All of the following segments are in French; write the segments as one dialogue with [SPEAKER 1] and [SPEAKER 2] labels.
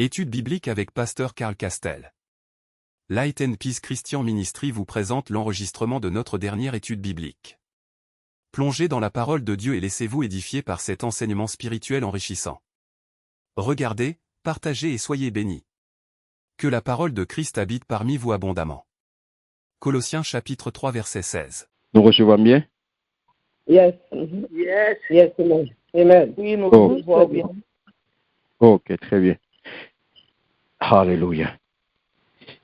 [SPEAKER 1] Étude biblique avec Pasteur Karl Castel. Light and Peace Christian Ministry vous présente l'enregistrement de notre dernière étude biblique. Plongez dans la parole de Dieu et laissez-vous édifier par cet enseignement spirituel enrichissant. Regardez, partagez et soyez bénis. Que la parole de Christ habite parmi vous abondamment. Colossiens chapitre 3 verset 16.
[SPEAKER 2] Nous recevons bien?
[SPEAKER 3] Yes.
[SPEAKER 4] Yes.
[SPEAKER 3] Yes, amen. Amen.
[SPEAKER 4] Oui, nous
[SPEAKER 2] Oh.
[SPEAKER 4] recevons bien.
[SPEAKER 2] Ok, très bien. Alléluia.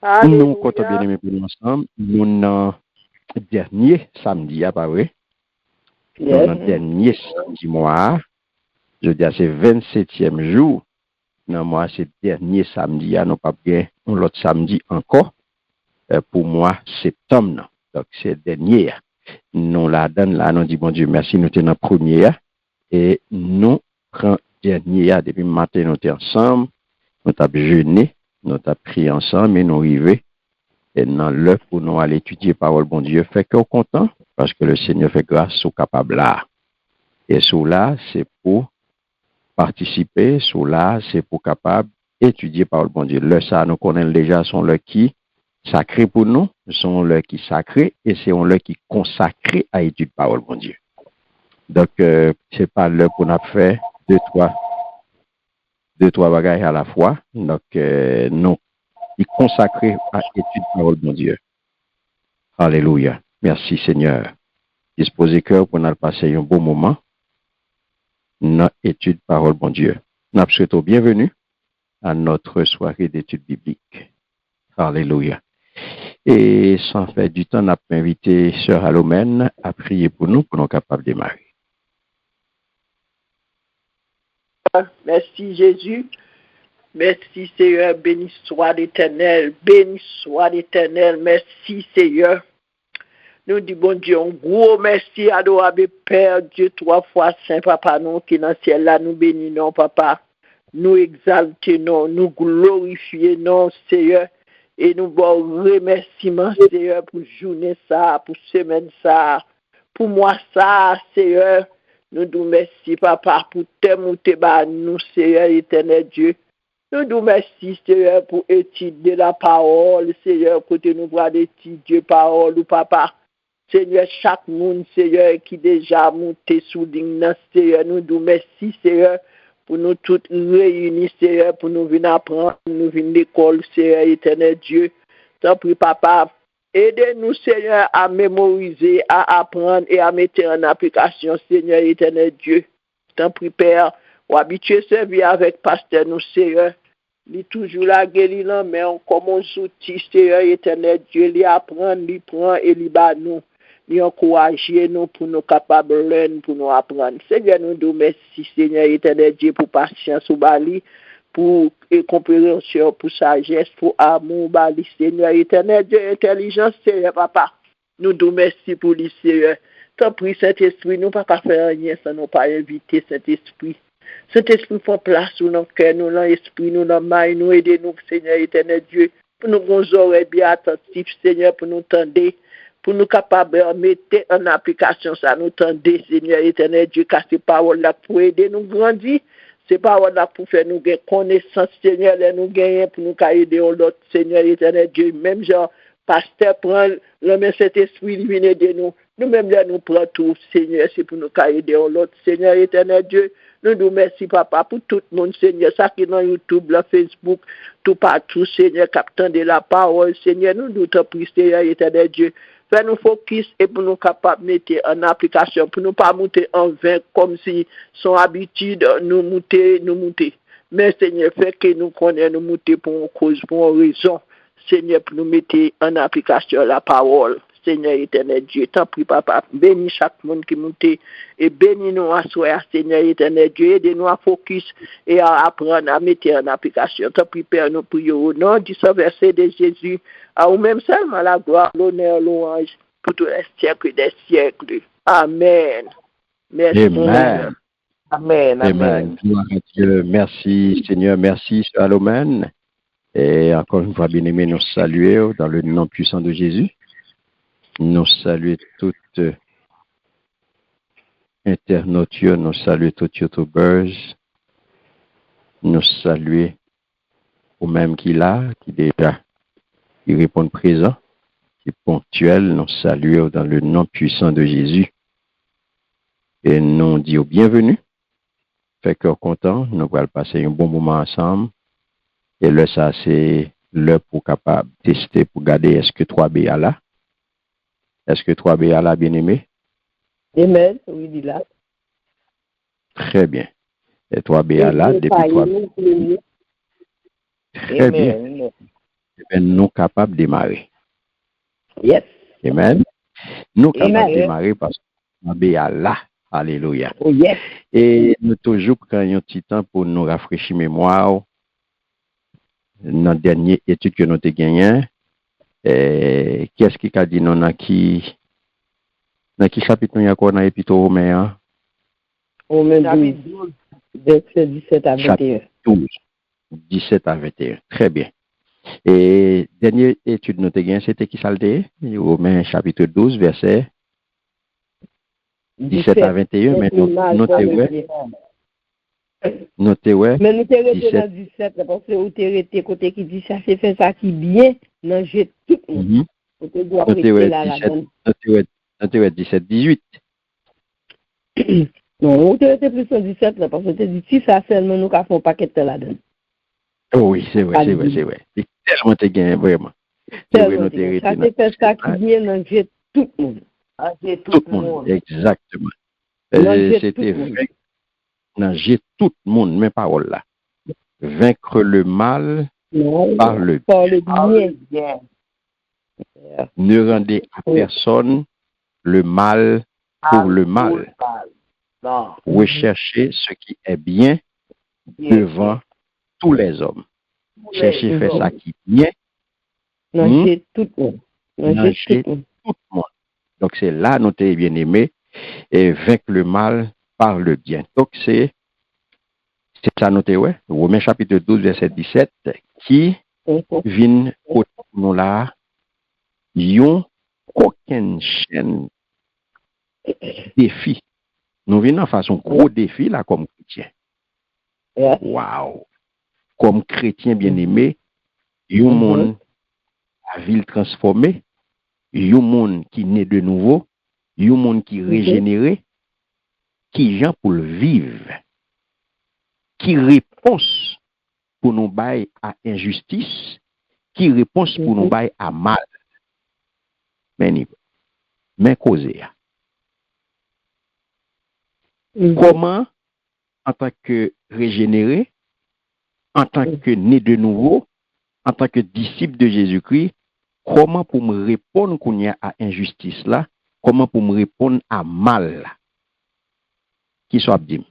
[SPEAKER 2] Nous
[SPEAKER 4] Alléluia.
[SPEAKER 2] comptons bien aimer pour nous ensemble. Nous avons dernier samedi, pas vrai? Nous
[SPEAKER 3] Yes.
[SPEAKER 2] avons dernier samedi mois. Je dis, c'est 27e jour. Non, moi, c'est dernier samedi. Nous pas bien l'autre samedi encore. Pour moi, septembre. Non. Donc, c'est dernier. Nous la donne là, nous dit bon Dieu, merci, nous sommes en première. Et nous prenons dernier. Depuis le matin, nous sommes ensemble. Nous avons jeûné. Nous avons prié ensemble et nous arrivons. Et dans l'heure pour nous aller étudier parole, bon Dieu, fait qu'on est content parce que le Seigneur fait grâce au capable là. Et sous là, c'est pour participer, sous là, c'est pour capable étudier parole, bon Dieu. Le ça, nous connaissons déjà, sont le qui sacré pour nous, sont le qui sacré et c'est on le qui consacré à étudier parole, bon Dieu. Donc, c'est pas l'heure pour nous faire deux, trois bagages à la fois. Donc, nous, y consacrer à étude parole de mon Dieu. Alléluia. Merci Seigneur. Disposez cœur pour nous passer un bon moment. Notre étude parole de mon Dieu. Nous souhaitons bienvenue à notre soirée d'études bibliques. Alléluia. Et sans faire du temps, nous avons invité Sœur Alomène à prier pour nous capables de démarrer.
[SPEAKER 4] Merci Jésus. Merci Seigneur. Béni soit l'Éternel. Béni soit l'Éternel. Merci Seigneur. Nous disons bon Dieu, un gros merci, adorable Père, Dieu, 3 fois Saint Papa, nous qui dans le ciel là, nous bénissons, Papa. Nous exaltons, nous glorifions, Seigneur. Et nous bon remerciements, Seigneur, pour journée ça, pour semaine ça, pour moi ça, Seigneur. Nous disons merci, Papa, pour t'aimer, nous, Seigneur, éternel Dieu. Nous disons merci, Seigneur, pour étudier la parole, Seigneur, côté nous voir étudier la parole, Papa. Seigneur, chaque monde, Seigneur, qui déjà monté sous ligne, Seigneur, nous disons merci, Seigneur, pour nous tous réunis, Seigneur, pour nous venir apprendre, nous venir l'école, Seigneur, éternel Dieu. Tant pis, Papa, aidez-nous, Seigneur, à mémoriser, à apprendre et à mettre en application, Seigneur, éternel Dieu. Tant pis, Père, ou habituer servir avec pasteur, nous, Seigneur. Il est toujours là, guérir, mais on commence outil, Seigneur, éternel Dieu, lui apprendre, lui prend et lui bat nous. Lui encourager nous pour nous capables de pour nous apprendre. Seigneur, nous nous merci, Seigneur, éternel Dieu, pour patience ou bali, pour compréhension, pour sagesse, pour amour, bali, Seigneur, éternel Dieu, intelligence, Seigneur, Papa. Nous nous merci pour lui, Seigneur. Tant pis, Saint-Esprit, nous ne pouvons pas faire rien sans nous pas inviter Saint-Esprit. Saint-Esprit, fait place sur nos cœurs, nous, dans l'esprit, nous, dans le nous aidez-nous, Seigneur, éternel Dieu, pour nous qu'on oreilles bien attentifs, Seigneur, pour nous tendre, pour nous capables de mettre en application ça, nous tendre, Seigneur, éternel Dieu, car ces paroles-là pour aider nous grandir, ces paroles-là pour faire nous gagner connaissance, Seigneur, nous gagner, pour nous aider l'autre, Seigneur, éternel Dieu, même genre, pasteur prend le même Saint-Esprit, il vient aider nous. Nous-mêmes, là, nous prenons tout, Seigneur, c'est pour nous aider l'autre, Seigneur, éternel Dieu. Nous nous merci, Papa, pour tout le monde, Seigneur, ça qui est dans YouTube, là, Facebook, tout partout, Seigneur, captant de la parole, Seigneur, nous te prions, Seigneur, éternel Dieu. Fais-nous focus et pour nous capables de mettre en application, pour nous pas monter en vain comme si son habitude nous monter. Mais, Seigneur, fait que nous connaissons nous monter pour une cause, pour une raison, Seigneur, pour nous mettre en application la parole. Seigneur éternel Dieu, t'en prie, Papa, bénis chaque monde qui monte et bénis-nous à soi, Seigneur éternel Dieu, aidez-nous à focus et à apprendre à mettre en application. T'en prie, Père, nous prions au nom du Saint-Verset de Jésus, à vous-même seulement la gloire, l'honneur, louange, pour tous les siècles des siècles. Amen. Merci.
[SPEAKER 2] Amen.
[SPEAKER 4] Amen.
[SPEAKER 2] Amen. Gloire à Dieu. Merci, Seigneur. Merci, Sœur Alomène. Et encore une fois, bien-aimés, nous saluer dans le nom puissant de Jésus. Nous saluons toutes internautes, nous saluons tous youtubers, nous saluons ou même qui là, qui déjà, qui répond présent, qui est ponctuel, nous saluons dans le nom puissant de Jésus. Et nous disons bienvenue. Fait que content, nous allons passer un bon moment ensemble. Et là, ça, c'est l'heure pour capable tester, pour garder est-ce que 3B a là. Est-ce que 3B a là, bien aimé?
[SPEAKER 3] Amen. Oui, dit là.
[SPEAKER 2] Très bien. Et 3B a là, depuis 3B. Très bien.
[SPEAKER 3] Amen.
[SPEAKER 2] Eh bien, nous capables de démarrer.
[SPEAKER 3] Yes.
[SPEAKER 2] Amen. Nous capables de
[SPEAKER 3] Amen.
[SPEAKER 2] démarrer parce que 3B a là. Alléluia.
[SPEAKER 3] Oh, yes.
[SPEAKER 2] Et nous toujours prenons un petit temps pour nous rafraîchir mémoire. Dans la dernière étude que nous avons gagnée, qu'est-ce qui a dit non dans qui chapitre nous avons dans l'épître aux Romains?
[SPEAKER 3] Romains 12, verset 17 à 21.
[SPEAKER 2] Chapitre 12, 17 à 21. Très bien. Et dernière étude nous avons gagnée, c'était qui ça le dit? Romains chapitre 12, verset 17 à 21. Mais notez, ouais.
[SPEAKER 3] Mais nous t'es resté
[SPEAKER 2] 17.
[SPEAKER 3] dans 17, parce que vous t'es resté côté qui dit ça, c'est fait ça qui bien, non, j'ai tout le monde. Vous te dois
[SPEAKER 2] Notez,
[SPEAKER 3] prêter
[SPEAKER 2] ouais,
[SPEAKER 3] là,
[SPEAKER 2] 17, 18.
[SPEAKER 3] Non, vous t'es resté plus en 17, là, parce que tu dit, si ça seulement nous qu'à faire un paquet de là-dedans.
[SPEAKER 2] Oh oui, c'est vrai. C'est tellement t'es gagné, vraiment. C'est vrai, nous t'es
[SPEAKER 3] Ça,
[SPEAKER 2] resté.
[SPEAKER 3] c'est fait ça qui bien, non, j'ai tout le monde. Ah, j'ai
[SPEAKER 2] Tout le monde, exactement. C'était vrai. Non, j'ai tout le monde, mes paroles là. Vaincre le mal par le
[SPEAKER 3] bien.
[SPEAKER 2] Ne rendez à personne le mal pour le mal. Recherchez ce qui est bien devant tous les hommes. Cherchez faire ça qui est bien.
[SPEAKER 3] Non, j'ai tout le monde.
[SPEAKER 2] Non, j'ai tout le monde. Donc c'est là, nous t'es bien aimé, et vaincre le mal par le bien. Donc c'est ça noté, ouais. Romains chapitre 12, verset 17, qui vient au nous là, yon aucune chaîne défi. Nous venons en façon gros défi là comme chrétien. Wow. Comme chrétien bien-aimé, yon monde la ville transformée, yon monde qui naît de nouveau, yon monde qui régénéré, qui gens pour le vivre, qui réponse pour nous bailler à injustice, qui réponse pour nous bailler à mal. Mais causer. Comment, en tant que régénéré, en tant que né de nouveau, en tant que disciple de Jésus-Christ, comment pour me répondre qu'on y a à injustice là, comment pour me répondre à mal là, qui soit dit.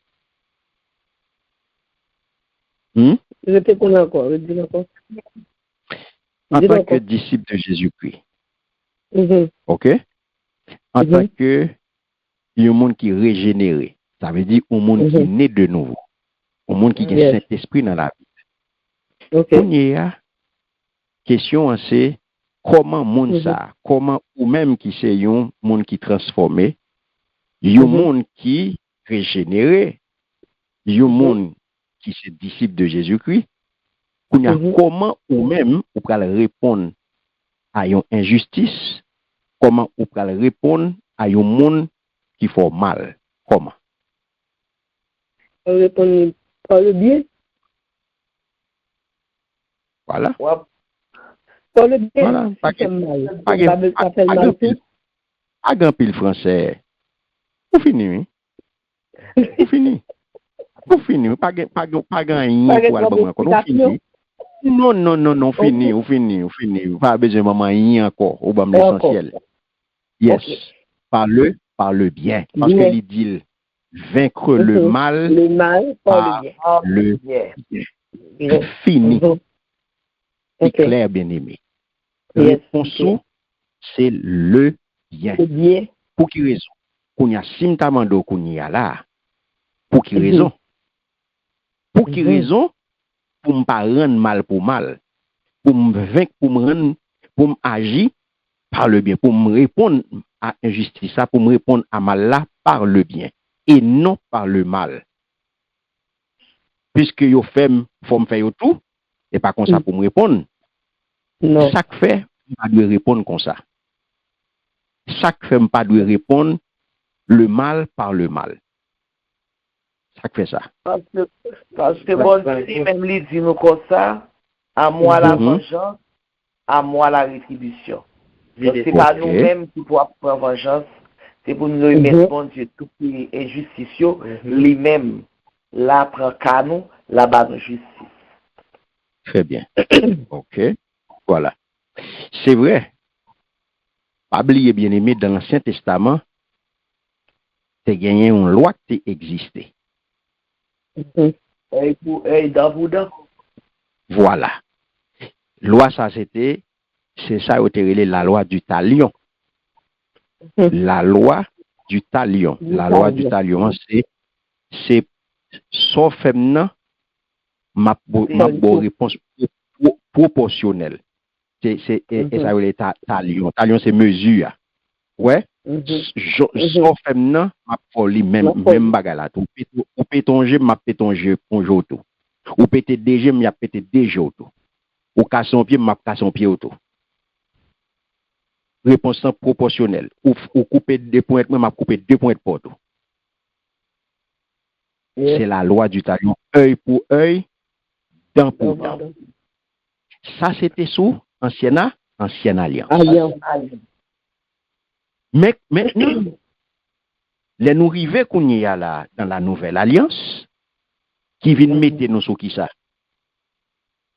[SPEAKER 3] Répète encore.
[SPEAKER 2] En tant que disciple de Jésus-Christ. OK? En tant que un monde qui est régénéré. Ça veut dire un monde qui est né de nouveau. Un monde qui a le Saint-Esprit dans la vie. On y a question c'est comment monde ça, comment ou même qui c'est un monde qui transformé, un monde qui régénéré, un monde qui c'est disciple de Jésus-Christ. Comment ou même ou peut répondre à une injustice, comment ou peut répondre à un monde qui fait mal. Comment?
[SPEAKER 3] Répondre par le bien.
[SPEAKER 2] Voilà.
[SPEAKER 3] Par le bien.
[SPEAKER 2] Voilà. Pas grand pile français. Vous finissez. Vous finissez. Vous finissez. Pas grand rien pour album encore. Vous finissez. Non, fini. Pas besoin de maman rien encore. Au bas l'essentiel. Yes. Par le bien. Parce que il dit vaincre le mal par le bien. Fini. C'est clair, bien aimé. Réponse, c'est le bien. Pour qui raison? Qu'on y a simtamando qu'on y a là. Pour qui raison? Pour qui raison? Pour ne pas rendre mal pour mal. Pour me vaincre, pour me rendre, pour m'agir par le bien. Pour me répondre à injustice, pour me répondre à mal là par le bien. Et non par le mal. Puisque yo fait, faut me faire tout, Et pas comme ça pour me répondre.
[SPEAKER 3] Non.
[SPEAKER 2] Ça fait, pas de répondre comme ça. Ça fait pas de répondre le mal par le mal. Ça fait ça.
[SPEAKER 5] Parce que bon Dieu même lui dit nous comme ça, à moi la vengeance, à moi la rétribution. Donc c'est pas nous-mêmes qui pouvons prendre vengeance, c'est pour nous remettre bon Dieu tout qui est injustice, lui-même, là prend qu'à nous, là-bas nous justice.
[SPEAKER 2] Très bien. OK. Voilà. C'est vrai. Pas oublier, bien aimé, dans l'Ancien Testament, tu gagné une loi qui existait.
[SPEAKER 5] Et dans Bouddha.
[SPEAKER 2] Voilà. Loi, ça c'était, c'est ça, la loi du talion. La loi du talion. La loi du talion, c'est sauf maintenant, ma réponse proportionnelle. Et ça veut dire talion. Talion, c'est mesure. Ouais. Sauf maintenant, ma folie, même bagarre. Ou pétonger, ma pétonger, ponjo tout. Ou péter DG, m'a péter DG auto. Ou casse son pied, m'a casse son pied auto. Réponse proportionnelle. Ou couper 2 points, m'a couper 2 points de porte. C'est la loi du talion. Œil pour œil, dent pour dent. Ça, c'était sous ancienne alliance. Mais maintenant, les nous arrivés qu'on y a là, dans la nouvelle alliance, qui vient mettre nous sur qui ça?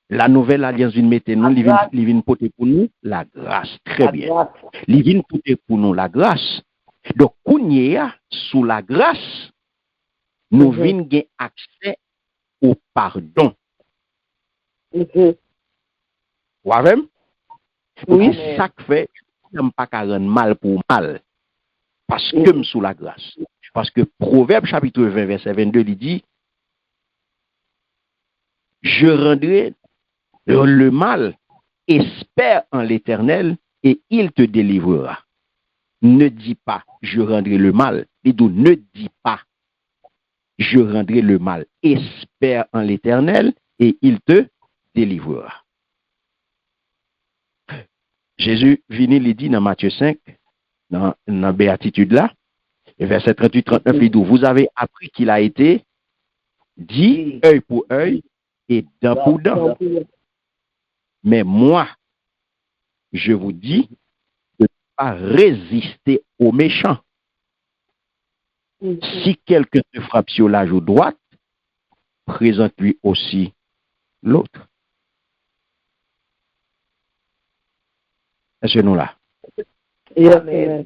[SPEAKER 2] La nouvelle alliance vient mettre nous, il vient porter pour nous la grâce. Très bien. Il vient porter pour nous la grâce. Donc, qu'on y a sous la grâce, nous venons gagner accès au pardon. Vous avez? Oui. C'est ça que fait, je ne pas rendre mal pour mal. Parce que je suis sous la grâce. Parce que Proverbe chapitre 20, verset 22, il dit, je rendrai le mal, espère en l'Éternel et il te délivrera. Ne dis pas, je rendrai le mal. Il dit, ne dis pas, je rendrai le mal. Espère en l'Éternel et il te délivrera. Jésus vient, il dit dans Matthieu 5, dans la béatitude là, verset 38-39, il dit, vous avez appris qu'il a été dit œil pour œil et dent pour dent. Mais moi, je vous dis de ne pas résister aux méchants. Si quelqu'un te frappe sur la joue droite, présente-lui aussi l'autre. Est-ce que nous là?
[SPEAKER 3] Amen.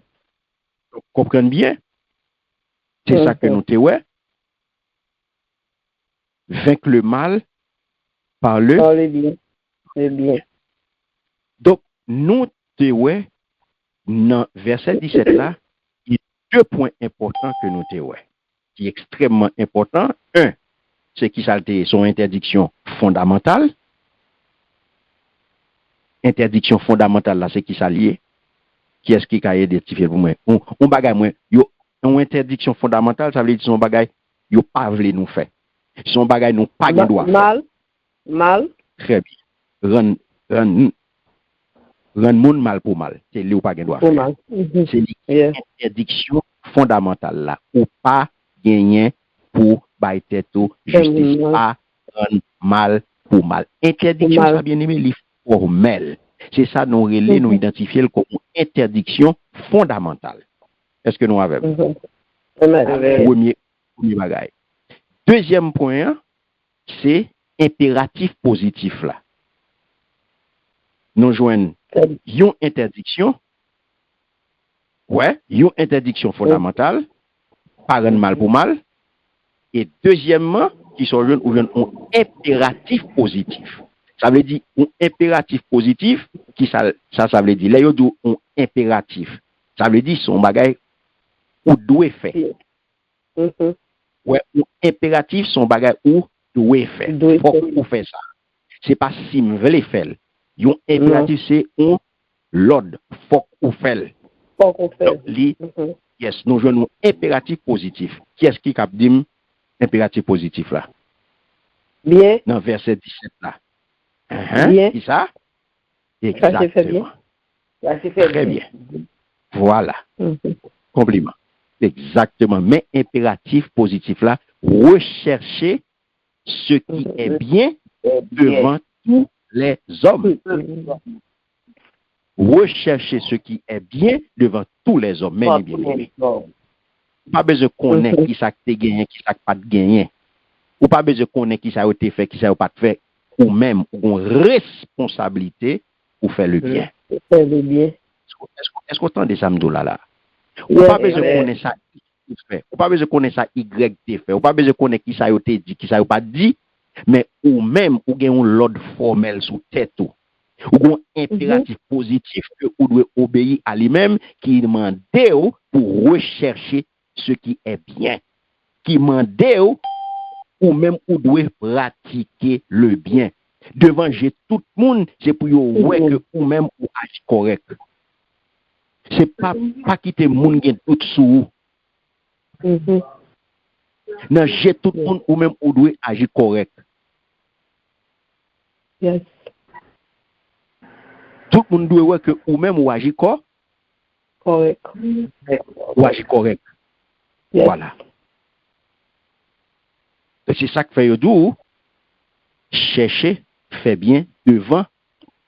[SPEAKER 2] Comprenez bien? C'est ça que nous te ouais. Vaincre le mal par le
[SPEAKER 3] bien. C'est bien.
[SPEAKER 2] Donc, nous te ouais, dans verset 17 là, il y a 2 points importants que nous te ouais, qui est extrêmement important. Un, c'est qui s'alté son interdiction fondamentale. Interdiction fondamentale là, c'est qui s'allié. Qui est-ce qui a identifié pour moi? On bagaille moi, yo, une interdiction fondamentale, ça veut dire son bagaille, yo pas voulu nous faire. Son bagaille nous pas gain droit.
[SPEAKER 3] Mal.
[SPEAKER 2] Très bien. Rendre monde mal pour mal. C'est lui ou pas gain droit. C'est l'interdiction fondamentale là, ou pas gagner pour bailler tête justice, pas rendre mal pour mal. Interdiction, ça bien aimé, li formel. C'est ça nous relais, nous identifier comme interdiction fondamentale. Est-ce que nous avons? Premier bagage. Deuxième point, c'est impératif positif là. Nous joignons une interdiction. Ouais, une interdiction fondamentale, pas rendre mal pour mal. Et deuxièmement, qui sont jeunes ou un impératif positif. Ça veut dire un impératif positif, qui ça veut dire, là, il y a un impératif. Ça veut dire son bagage ou doit faire. Ouais, un impératif, son bagage ou doit faire. Faut qu'on fait ça. C'est pas si me veut faire. Un impératif, c'est un l'ordre. Faut qu'on fait. Donc, yes, nous jouons un impératif positif. Qui est-ce qui cap dit impératif positif là?
[SPEAKER 3] Bien.
[SPEAKER 2] Dans verset 17 là.
[SPEAKER 3] Bien.
[SPEAKER 2] Qui ça?
[SPEAKER 3] Ça s'est fait bien.
[SPEAKER 5] Ça s'est fait
[SPEAKER 2] Très bien. Voilà.
[SPEAKER 3] Mhm.
[SPEAKER 2] Compliment. Exactement. Mais impératif positif là, rechercher ce qui est bien devant tous les hommes. Rechercher ce qui est bien devant tous les hommes. Mais bien aimé. Pas besoin de connaître qui ça te gagné, qui ça pas gagné. Ou pas besoin de connaître qui ça a été fait, qui ça a pas fait. Ou même une responsabilité pour faire le bien.
[SPEAKER 3] Faire le bien.
[SPEAKER 2] Est-ce qu'on entend des samedis là? Ou pas besoin de connaître ça X fait. Ou pas besoin de connaître ça Y te fait. Ou pas besoin de connaître qui ça a été dit, qui ça a pas dit. Mais ou même, ou gen un l'ordre formel sous tête ou. Ou un impératif positif que vous devez obéir à lui-même qui demande pour rechercher ce qui est bien. Qui demande ou même vous devez pratiquer le bien. Devant tout le monde, c'est pour ouais que ou même vous agissez correct. C'est pas quitter le monde qui tout sous. Non, j'ai tout le monde ou même vous devez agir correct.
[SPEAKER 3] Yes.
[SPEAKER 2] Tout le monde doit voir que ou même ou agir
[SPEAKER 3] Correct.
[SPEAKER 2] Ou agir correct.
[SPEAKER 3] Yes.
[SPEAKER 2] Voilà. C'est ça que fait Yodou. Chercher, faire bien devant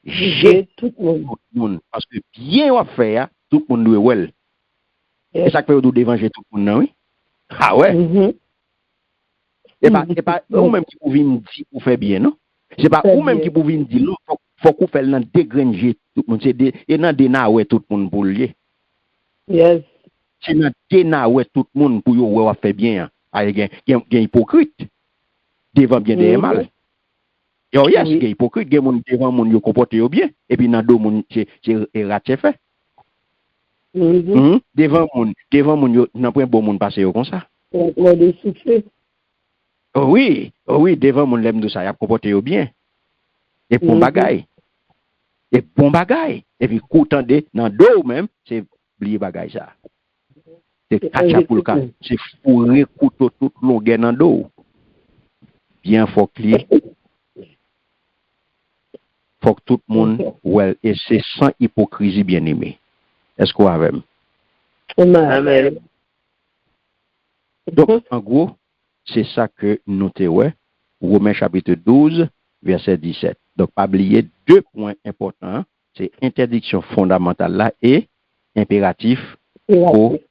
[SPEAKER 2] j'ai
[SPEAKER 3] tout le
[SPEAKER 2] monde. Parce que bien on faire, tout le monde doit well. C'est ça que fait Yodou devant j'ai tout le monde, non, oui? Ah ouais? Et pas ou même qui pouvez me dire pour faire bien, non? C'est pas ou même qui pouvez me dire, non, faut qu'on fasse dans dégranger tout le monde. C'est et dans des ouais tout le monde pour lier.
[SPEAKER 3] Yes.
[SPEAKER 2] C'est dans des ouais tout le monde pour yo faire bien. Il y a hypocrite devant bien des mal. Yo yes, il y a hypocrite devant moun yo comporte yo bien et puis dans deux moun c'est raté fait. Devant moun yo nan point bon moun passer yo comme ça. Oh oui, devant moun lem de ça, y a comporté yo bien. Et bon bagay. Et bon bagay. Et puis koutande nan dos même, c'est oublier bagay ça. C'est kacha pour le cas, c'est fourrer couteau tout longueur nan dos. Bien faut que tout le monde ouais et c'est sans hypocrisie bien aimé. Est-ce qu'on a même?
[SPEAKER 3] Amen.
[SPEAKER 2] Donc en gros, c'est ça que nous te ouais, Romains chapitre 12 verset 17. Donc pas oublier deux points importants, c'est interdiction fondamentale là et impératif positif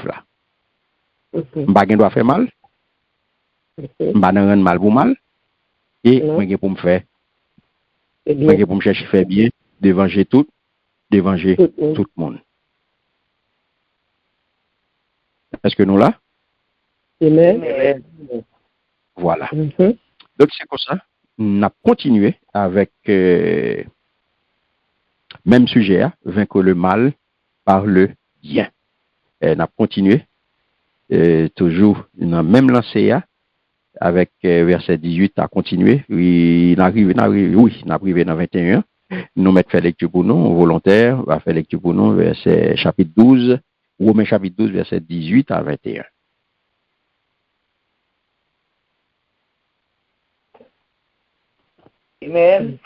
[SPEAKER 2] là. M'pa gen doit faire mal. M'pa nan rendre mal pour mal et moi gen pour me faire moi gen pour me chercher faire bien devant tout le monde. Est-ce que nous là?
[SPEAKER 3] Amen.
[SPEAKER 2] Voilà. Donc c'est comme ça. On a continué avec même sujet, vaincre le mal par le bien. On a continué toujours dans même lancé avec verset 18 à continuer. Oui, on arrive dans 21. Nous mettons fait lecture pour nous, volontaire, va faire lecture pour nous, verset chapitre 12, Romains chapitre 12, verset 18 à 21.
[SPEAKER 5] Amen.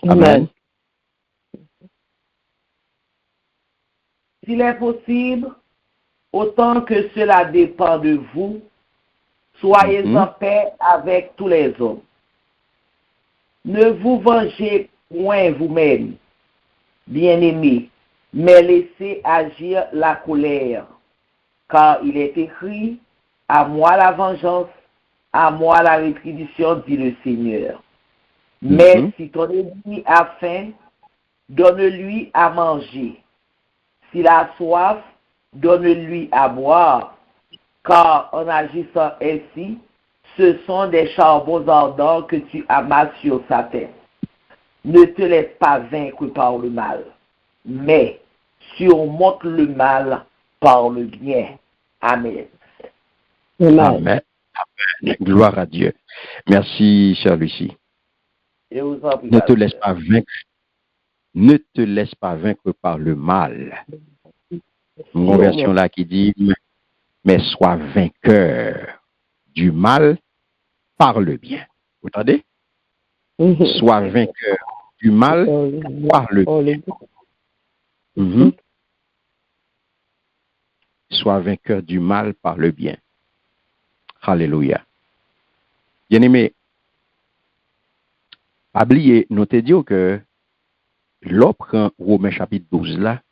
[SPEAKER 2] Amen.
[SPEAKER 5] S'il est possible, autant que cela dépend de vous, soyez en paix avec tous les hommes. Ne vous vengez point vous-même, bien-aimés, mais laissez agir la colère, car il est écrit, à moi la vengeance, à moi la rétribution, dit le Seigneur. Mais si ton ennemi a faim, donne-lui à manger. S'il a soif, donne-lui à boire. Car en agissant ainsi, ce sont des charbons ardents que tu amasses sur sa tête. Ne te laisse pas vaincre par le mal, mais surmonte le mal par le bien. Amen.
[SPEAKER 2] Amen. Amen. Gloire à Dieu. Merci, cher Lucie. Ne te laisse pas vaincre. Ne te laisse pas vaincre par le mal. Une version là qui dit, mais sois vainqueur du mal par le bien. Vous entendez? Sois vainqueur du mal par le bien. Sois vainqueur du mal par le bien. Alléluia. Bien-aimé, pas oublier, nous te disons que l'opre Romains chapitre 12 là,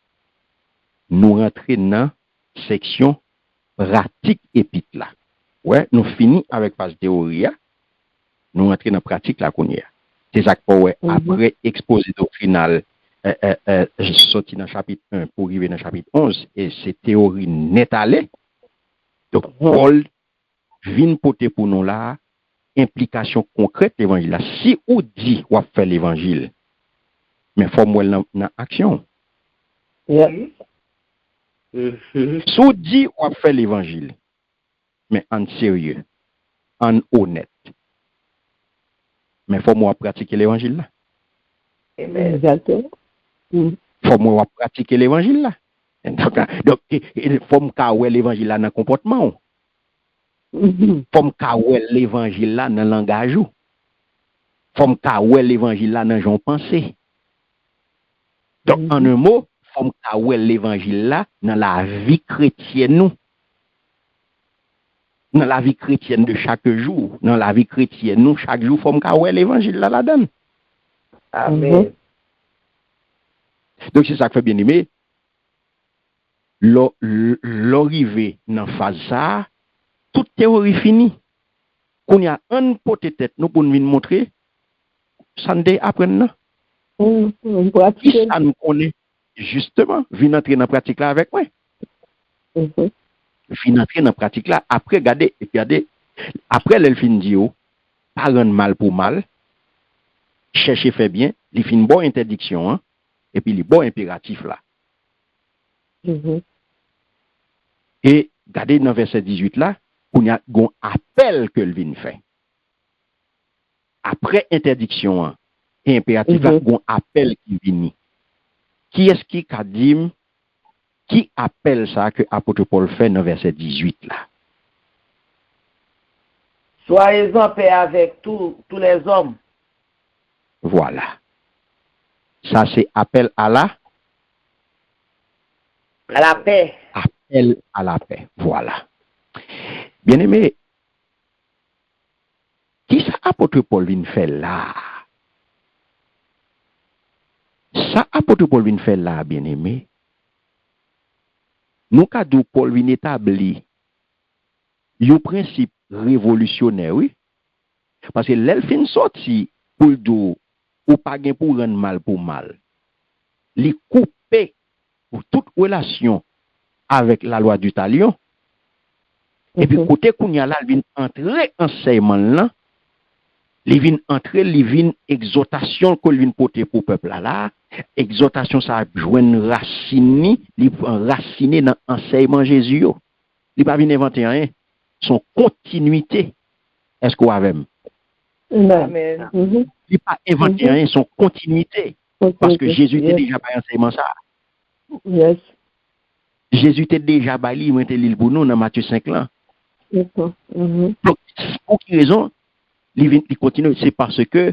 [SPEAKER 2] nous rentrons dans la section pratique épite là. Ouais, nous finissons avec page théorie, nous rentrons dans la pratique là qu'on y a. C'est ça que ouais, après exposé doctrinal, sorti dans le chapitre 1 pour arriver dans le chapitre 11, et c'est théorie net allée. Donc, Paul vient porter pour nous là, implication concrète de l'évangile là. Si on dit qu'on va faire l'évangile, mais il faut moi dans action. Si on dit qu'on va faire l'évangile, mais en sérieux, en honnête, mais il faut moi pratiquer l'évangile là.
[SPEAKER 3] Exactement.
[SPEAKER 2] Il faut moi pratiquer l'évangile là. Donc, il faut me l'évangile là dans le comportement. Il faut me l'évangile là dans le langage. Il faut me l'évangile là dans le pensée. Donc, en un mot, il faut me l'évangile là dans la vie chrétienne. Dans la vie chrétienne de chaque jour. Dans la vie chrétienne, nous, chaque jour, il faut me l'évangile là là-dedans.
[SPEAKER 5] Amen.
[SPEAKER 2] Donc, c'est ça que fait bien aimé. L'arrivée dans phase ça, toute théorie finie. Qu'on y a un pote tête nous pour nous montrer, ça ne dé apprendre. Qui ça nous connaît justement, vient entrer dans la pratique là avec moi. Vient entrer dans la pratique là, après regardez, après l'elfine dit pas rendre mal pour mal, chercher fait bien, il fait une bonne interdiction, hein, et puis les bons impératifs là. Et regardez dans verset 18 là, il y a un appel que le vin fait. Après interdiction et impératif là, il y a un appel qui vient. Qui est-ce qui a dit, qui appelle ça que l'apôtre Paul fait dans verset 18 là?
[SPEAKER 5] Soyez en paix avec tous les hommes.
[SPEAKER 2] Voilà. Ça c'est appel à la
[SPEAKER 5] paix.
[SPEAKER 2] Appel à la paix. Voilà. Bien aimé, qui ça apôtre Paul vient faire là? Ça apôtre Paul vient faire là, bien aimé. Nous cadou Paul vient établir un principe révolutionnaire, oui. Parce que l'elfine sorti pour le dos, ou pas gain pour rendre mal pour mal. Les couper pour toute relation avec la loi du talion. Et puis, côté Kounya là, il vient entrer enseignement là, il vient entrer, il vient exhortation que vient porter pour le peuple là, exhortation ça joindre racine, il raciner dans enseignement Jésus. Il pas vient inventer rien, son continuité. Est-ce qu'on a même?
[SPEAKER 5] Amen.
[SPEAKER 2] Il pas inventer rien, son continuité. Parce que Jésus était déjà pas enseignement ça.
[SPEAKER 3] Yes.
[SPEAKER 2] Jésus était déjà bali, il était l'île pour nous dans Matthieu 5 là. Donc, pour quelle raison, il continue, c'est parce que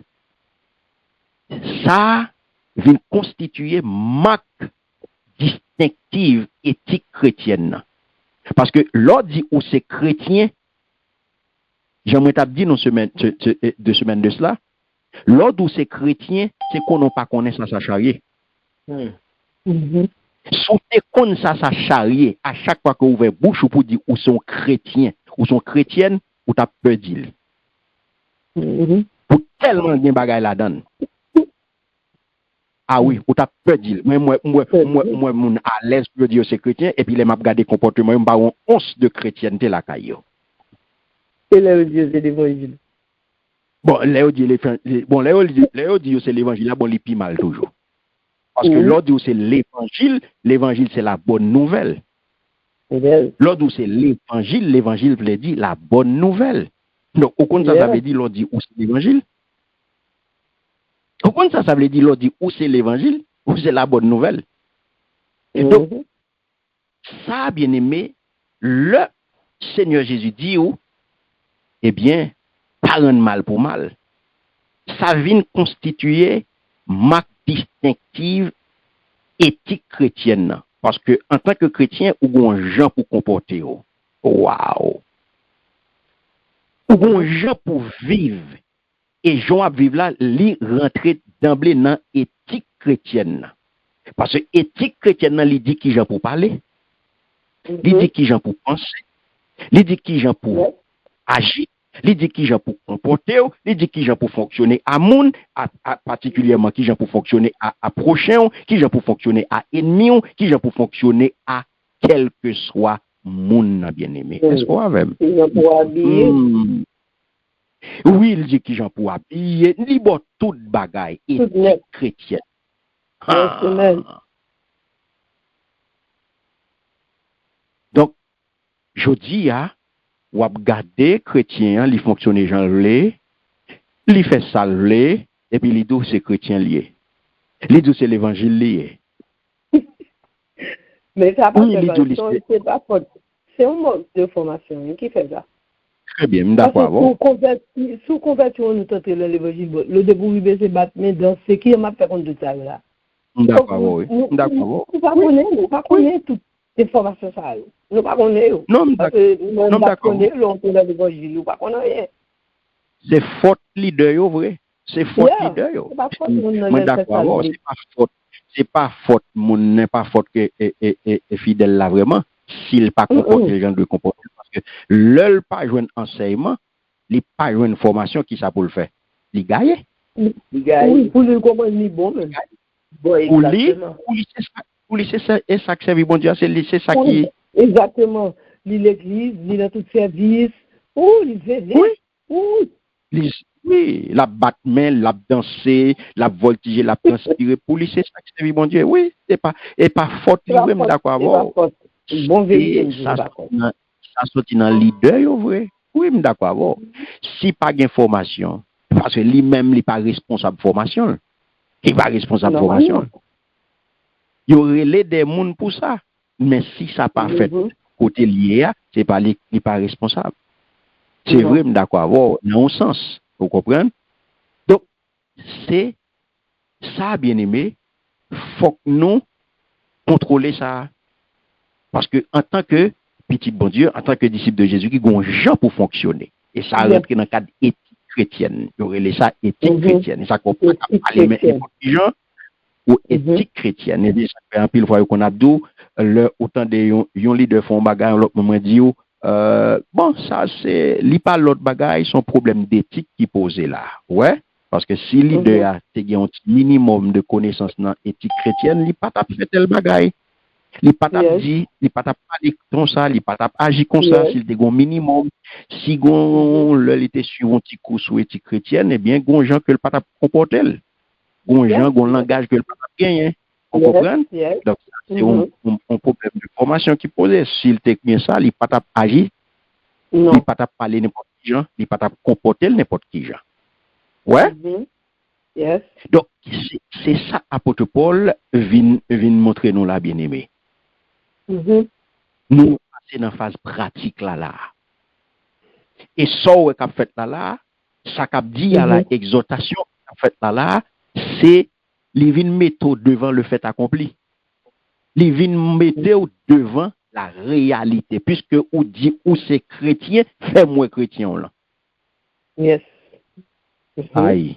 [SPEAKER 2] ça vient constituer marque distinctive éthique chrétienne. Parce que l'ordre dit où c'est chrétien, j'aimerais t'abdir dans deux semaines de cela, l'ordre où c'est chrétien, c'est qu'on n'a pas connaît ça charrier. Si tu connais ça charrier, à chaque fois que vous ouvrez bouche pour dire où sont chrétiens, ou sont chrétiennes, ou t'as peur d'il. Pour tellement bien bagaille la donne. Ah oui, ou t'as peur d'il. Moi, à l'aise pour dire c'est chrétien, et puis les m'a regardé comportement, m'ba on once de chrétienté la caillou.
[SPEAKER 3] Et là, Dieu, c'est l'évangile.
[SPEAKER 2] Bon, Léo dit c'est l'évangile, là, bon, il pis mal toujours. Parce que l'ordre où c'est l'évangile c'est la bonne nouvelle. L'ordre où c'est l'évangile veut dire la bonne nouvelle. Donc, au contraire, ça veut dire l'ordre où c'est l'évangile. Au contraire, ça veut dire l'ordre où c'est l'évangile, où c'est la bonne nouvelle. Et donc, ça, bien aimé, le Seigneur Jésus dit où, eh bien, pas rendre mal pour mal. ça vient constituer marque distinctive éthique chrétienne. Parce que en tant que chrétien, ou un gens pour comporter. Waouh! Ou un gens pour vivre. Et gens à vivre là, li rentrer d'emblée dans éthique chrétienne. Parce que éthique chrétienne, li dit qui gens pour parler, li dit qui gens pour penser, li dit qui gens pour agir, li dit qui gens pour comporter, li dit qui gens pour fonctionner à monde, particulièrement qui gens pour fonctionner à prochain, qui gens pour fonctionner à ennemi, qui gens pour fonctionner à quel que soit monde bien-aimé. Est-ce qu'on a même? Oui, il dit qui j'en pour habiller, il bon toute bagaille éthique chrétienne. Donc, je dis, ou garder chrétien, il fonctionne genre lé, il fait ça lé, et puis il dit c'est chrétien lié. Il dit c'est l'évangile lié.
[SPEAKER 3] Mais ça c'est pas faute. C'est un mode de formation qui fait ça.
[SPEAKER 2] Très bien, d'accord.
[SPEAKER 3] Sous conversion, nous tentons l'évangile. Le début, c'est battre, mais dans ce qui m'a fait compte de ça là.
[SPEAKER 2] D'accord, oui. D'accord.
[SPEAKER 3] Nous ne pas connaître toutes les formations ça. Nous ne pas connaître.
[SPEAKER 2] Non, d'accord.
[SPEAKER 3] L'évangile, nous pas connaître.
[SPEAKER 2] C'est faute leader, vrai. C'est faute leader. Mais d'accord, c'est pas faute. C'est pas faute, mon n'est pas faute que est fidèle là vraiment. S'il pas comporte les gens de comporter. Parce que l'œil pas jouer un enseignement, il pas jouer une formation qui ça pour le faire. Il gagne.
[SPEAKER 3] Oui, pour le comprendre, il est bon même.
[SPEAKER 2] Pour lui, c'est ça, et ça que servi bon Dieu, c'est ça qui.
[SPEAKER 3] Exactement. L'église, il a tout service. Il fait.
[SPEAKER 2] Oui, la battement, la danser, la voltiger, la transpirer. Pour lui, c'est ça que servi bon Dieu. Oui, c'est pas faute lui même d'accord.
[SPEAKER 3] Bon vérité,
[SPEAKER 2] ça sorti dans leader, vrai. Oui, d'accord. Si pas d'information, parce que lui-même, il n'est pas responsable de formation. Il n'est pas responsable de formation. Il y aurait des gens pour ça. Mais si ça n'a pas fait côté lié, c'est pas il n'est pas responsable. C'est vrai, d'accord. Dans un sens. Vous comprenez? Donc, c'est ça, bien aimé. Il faut que nous contrôlions ça. Parce que en tant que petit bon Dieu, en tant que disciple de Jésus, qui ont un gens pour fonctionner. Et ça rentre dans le cadre éthique chrétienne. Il y aurait ça éthique chrétienne. Et ça comprend parler mais gens ou éthique chrétienne. Et ça fait un pile fois qu'on a dit, autant de yon leader font bagage, l'autre moment dit, bon, ça c'est, li pas l'autre bagage, son problème d'éthique qui posé là. Ouais? Parce que si leader a un minimum de connaissances dans l'éthique chrétienne, il pas fait tel bagage. Il pas dit, il pas parler comme ça, il pas agir comme ça, s'il a un minimum. Si il était sur un petit coup sur l'éthique chrétienne, eh bien, gon gens que le pas comporter. Gon gens, gon langage que le pas gagner. Vous comprenez? Donc, c'est un problème de formation qui posait. S'il était bien ça, il pas agir, il pas parler n'importe qui gens, il pas comporter n'importe qui gens. Ouais? Donc, c'est ça, apôtre Paul vient montrer nous là, bien aimé. Nous passer dans la phase pratique là. Et ça qu'a fait là, ça qu'a dit à la exhortation qu'a fait là, c'est les vins mettre devant le fait accompli. Les vins mettre devant la réalité, puisque ou dit ou c'est chrétien, fais-moi chrétien là.
[SPEAKER 3] Yes.
[SPEAKER 2] Aïe.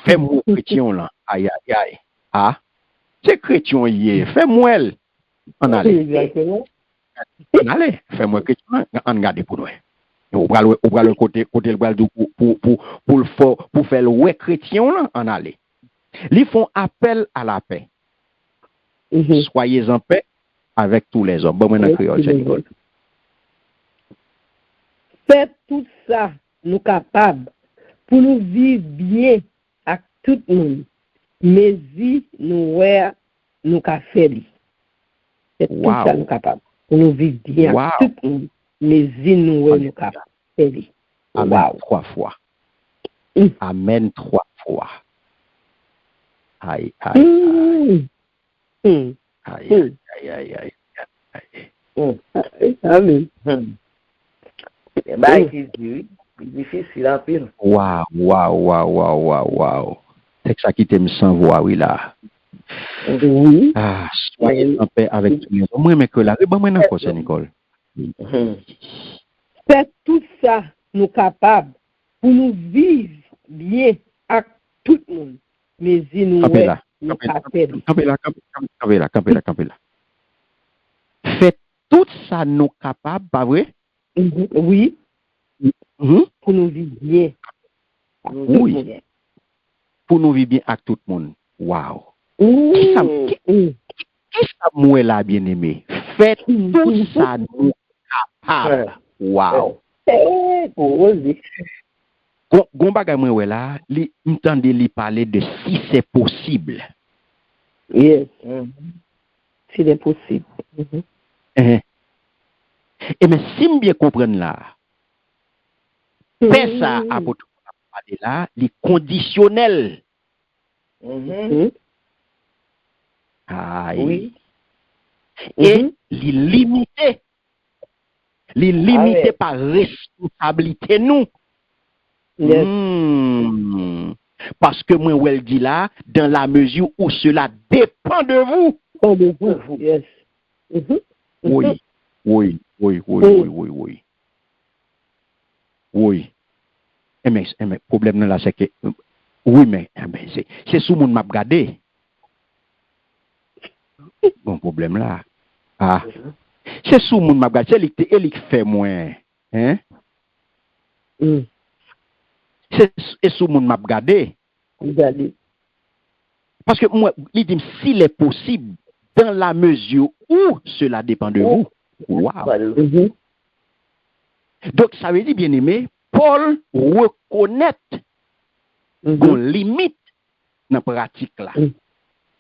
[SPEAKER 2] Fais-moi chrétien là. Aïe. Ah, c'est chrétien hier, fais-moi. On allait. On allait. Fais-moi chrétien, on garde pour nous. On va le côté pour faire le chrétien là, on allait. Ils font appel à la paix. Soyez en paix avec tous les hommes. Bon, maintenant, créole, c'est Nicole.
[SPEAKER 3] Faites tout ça, nous capables, pour nous vivre bien avec tout le monde. Mais si nous nous faire. C'est tout ça nous capables. Pour nous vivre bien avec tout le monde. Mais si nous nous capables.
[SPEAKER 2] Amen 3 fois. Amen 3 fois. Aïe. Aïe.
[SPEAKER 3] Amen.
[SPEAKER 5] Bah, Jésus, difficile à pile.
[SPEAKER 2] Waouh. C'est ça qui t'aime sans voix, oui, là.
[SPEAKER 3] Oui.
[SPEAKER 2] Ah, soyez en paix avec tout le monde. Moi, mais que là, moi, non, quoi, c'est Nicole.
[SPEAKER 3] C'est tout ça, nous capables, pour nous vivre bien avec tout le monde. Mais si nous,
[SPEAKER 2] Campez là. Faites tout ça, nous capables, pas vrai?
[SPEAKER 3] Oui. Pour nous vivre bien.
[SPEAKER 2] Oui. Pour nous vivre bien avec tout le monde. Waouh. Qu'est-ce que moi là, bien aimé? Faites tout ça, nous capables. Waouh. Gon bagay mwen wè la, li m'tande li parler de si c'est possible.
[SPEAKER 3] Yes. Si c'est possible.
[SPEAKER 2] Et mais si m bien comprendre là, fait ça apôtre parler là, li conditionnel. Aïe.
[SPEAKER 5] Oui.
[SPEAKER 2] Et li limité. Li limité par responsabilité nous.
[SPEAKER 3] Yes.
[SPEAKER 2] Parce que moi, elle dit là, dans la mesure où cela dépend de vous.
[SPEAKER 3] De vous. Yes.
[SPEAKER 2] Oui. Mais problème là, c'est que, oui, mais c'est sous mon m'a regardé. Bon problème là. Ah. C'est sous mon m'a regardé. C'est elle qui fait moins. Hein? C'est sous mon m'a regardé. Parce que moi, il dit, s'il est possible, dans la mesure où cela dépend de vous. Wow. Donc, ça veut dire, bien aimé, Paul reconnaît qu'on limite dans la pratique là.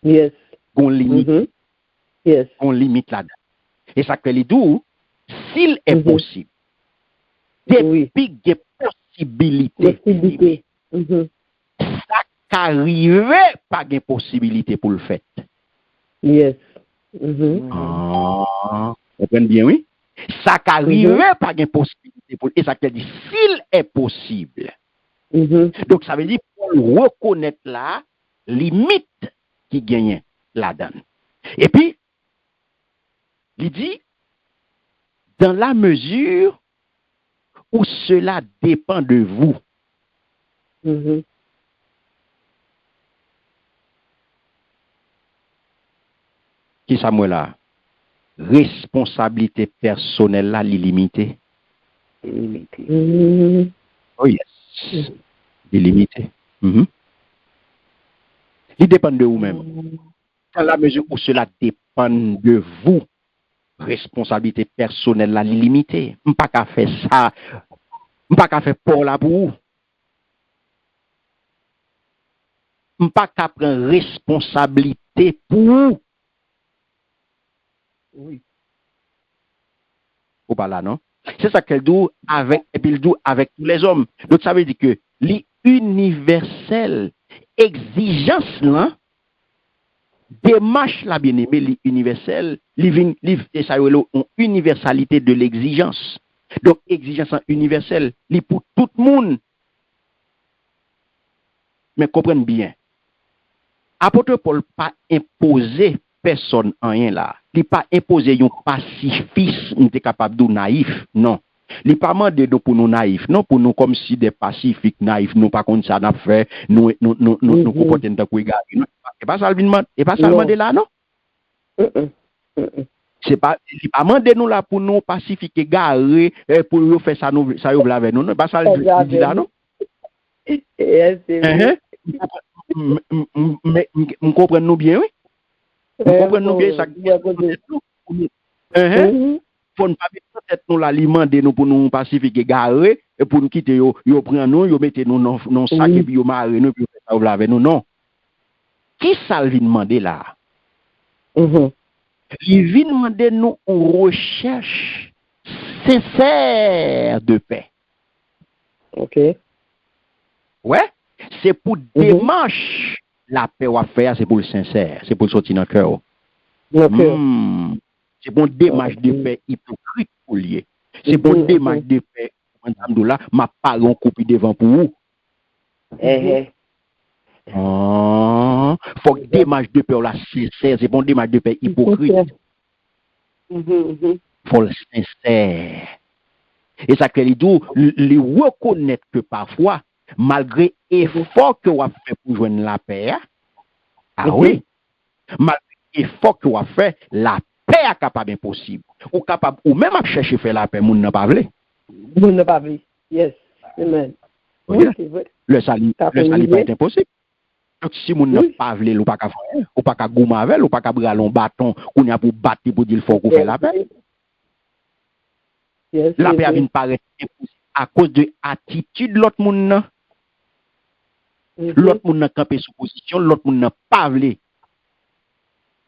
[SPEAKER 3] Yes.
[SPEAKER 2] Qu'on limite.
[SPEAKER 3] Yes.
[SPEAKER 2] On limite là-dedans. Et ça fait les doux, s'il est possible, depuis des possibilités, ça qu'arriver pas de possibilité pour le fait.
[SPEAKER 3] Yes.
[SPEAKER 2] Vous comprenez bien, oui? Ça qu'arriver pas de possibilité pour, et ça veut dire s'il est possible. Donc ça veut dire pour reconnaître la limite qui gagne là-dedans. Et puis, il dit, dans la mesure où cela dépend de vous. Qui ça moi là? Responsabilité personnelle là, l'illimité. Oh yes. Illimité. Il dépend de vous-même. Dans la mesure où cela dépend de vous. Responsabilité personnelle là, l'illimité. On pas qu'à faire ça. On pas qu'à faire pour là pour vous. On pas qu'à prendre responsabilité pour vous. Oui. Ou pas là, non? C'est ça qu'elle dit avec, et puis il dit avec tous les hommes. Donc ça veut dire que l'universelle exigence là, démarche la bien-aimée, l'universelle, ça y est, une universalité de l'exigence. Donc exigence universelle, pour tout le monde. Mais comprenez bien. Apôtre Paul pas imposé personne en rien là. Il pas imposé un pacifisme, on est capable de naïf, non. Il pas demandé pour nous naïfs, non pour nous comme si des pacifiques naïfs, nous pas contre ça n'a fait, nous comporter dans quoi gars. Et pas ça le demande, et pas ça demander là non. C'est pas il pas demandé nous là pour nous pacifier garé pour nous faire ça nous ça yo avec nous, non pas ça le dit là non. Mais nous comprenons bien oui. Nous comprenons bien ça. Faut ne pas mettre tête nous l'aliment de nous pour nous pacifier garé et pour nous quitter yo prend nous yo mettez nous non sac et puis yo marrer nous puis ça ouvre avec nous non. Qui ça vient demander là? Il vient demander nous une recherche sincère de paix.
[SPEAKER 3] OK.
[SPEAKER 2] Ouais, c'est pour démarche la paix à faire, c'est pour le sincère, c'est pour le sortir dans le cœur. C'est pour une démarche de paix hypocrite pour lier. C'est pour une démarche de paix madame là, m'a parlé en copie devant pour vous. Faut que démarche de peur là sincère, c'est bon démarche de peur hypocrite. Faut le sincère. Et ça crée les reconnaître que parfois, malgré l'effort que vous avez fait pour joindre la paix, oui, malgré l'effort que vous avez fait, la paix est capable impossible. Ou capable, ou même à chercher faire la paix, moun n'a pas voulu.
[SPEAKER 3] Moun n'a pas voulu. Yes. Amen.
[SPEAKER 2] Oui, c'est vrai. Le salut pas est impossible. Donc si moun n'a pas voulu, ou pas qu'à faire, ou pas qu'à goumer avec, ou pas qu'à brûler un bâton, ou n'a pour battre pour dire qu'il faut qu'on fait la paix. La paix vient paraître impossible à cause de l'attitude de l'autre monde. L'autre monde n'a campé sous position, l'autre monde n'a pas voulu.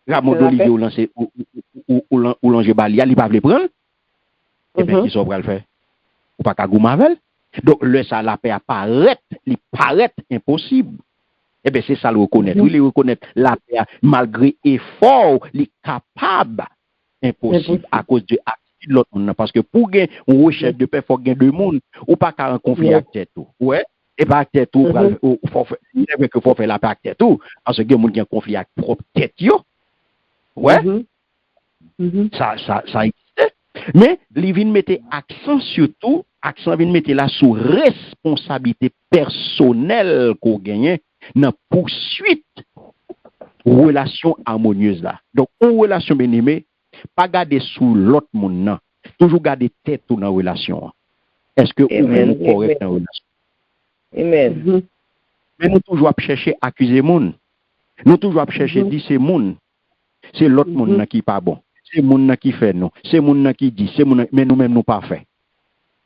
[SPEAKER 2] Ramon Olivier ou lancer ou langer balia, il pas voulu prendre. Et bien qui sont le faire? Ou pas qu'à goumer avec. Donc le ça la paix apparaît, il paraît impossible. Et bien c'est ça le reconnaître. Oui, le reconnaître la paix malgré effort, il est capable impossible à cause de l'autre monde parce que pour gagner une recherche de paix faut gagner deux mondes ou pas qu'à un conflit avec tête tout ouais et pas avec tête tout faut faire la paix avec tête tout parce que gagner monde qui a un conflit avec propre tête yo ouais ça existe mais li vinn mettre accent surtout accent vinn mettre là sur responsabilité personnelle qu'on gagne dans poursuite relation harmonieuse là donc une relation bien-aimée pas garder sous l'autre monde, toujours garder tête dans la relation. Est-ce que vous correct dans la relation?
[SPEAKER 3] Amen.
[SPEAKER 2] Mais nous toujours chercher accuser monde. Nous toujours chercher dire c'est monde. C'est l'autre monde qui pas bon. C'est monde qui fait non. C'est monde qui dit, c'est monde mais nous-mêmes nous pas fait.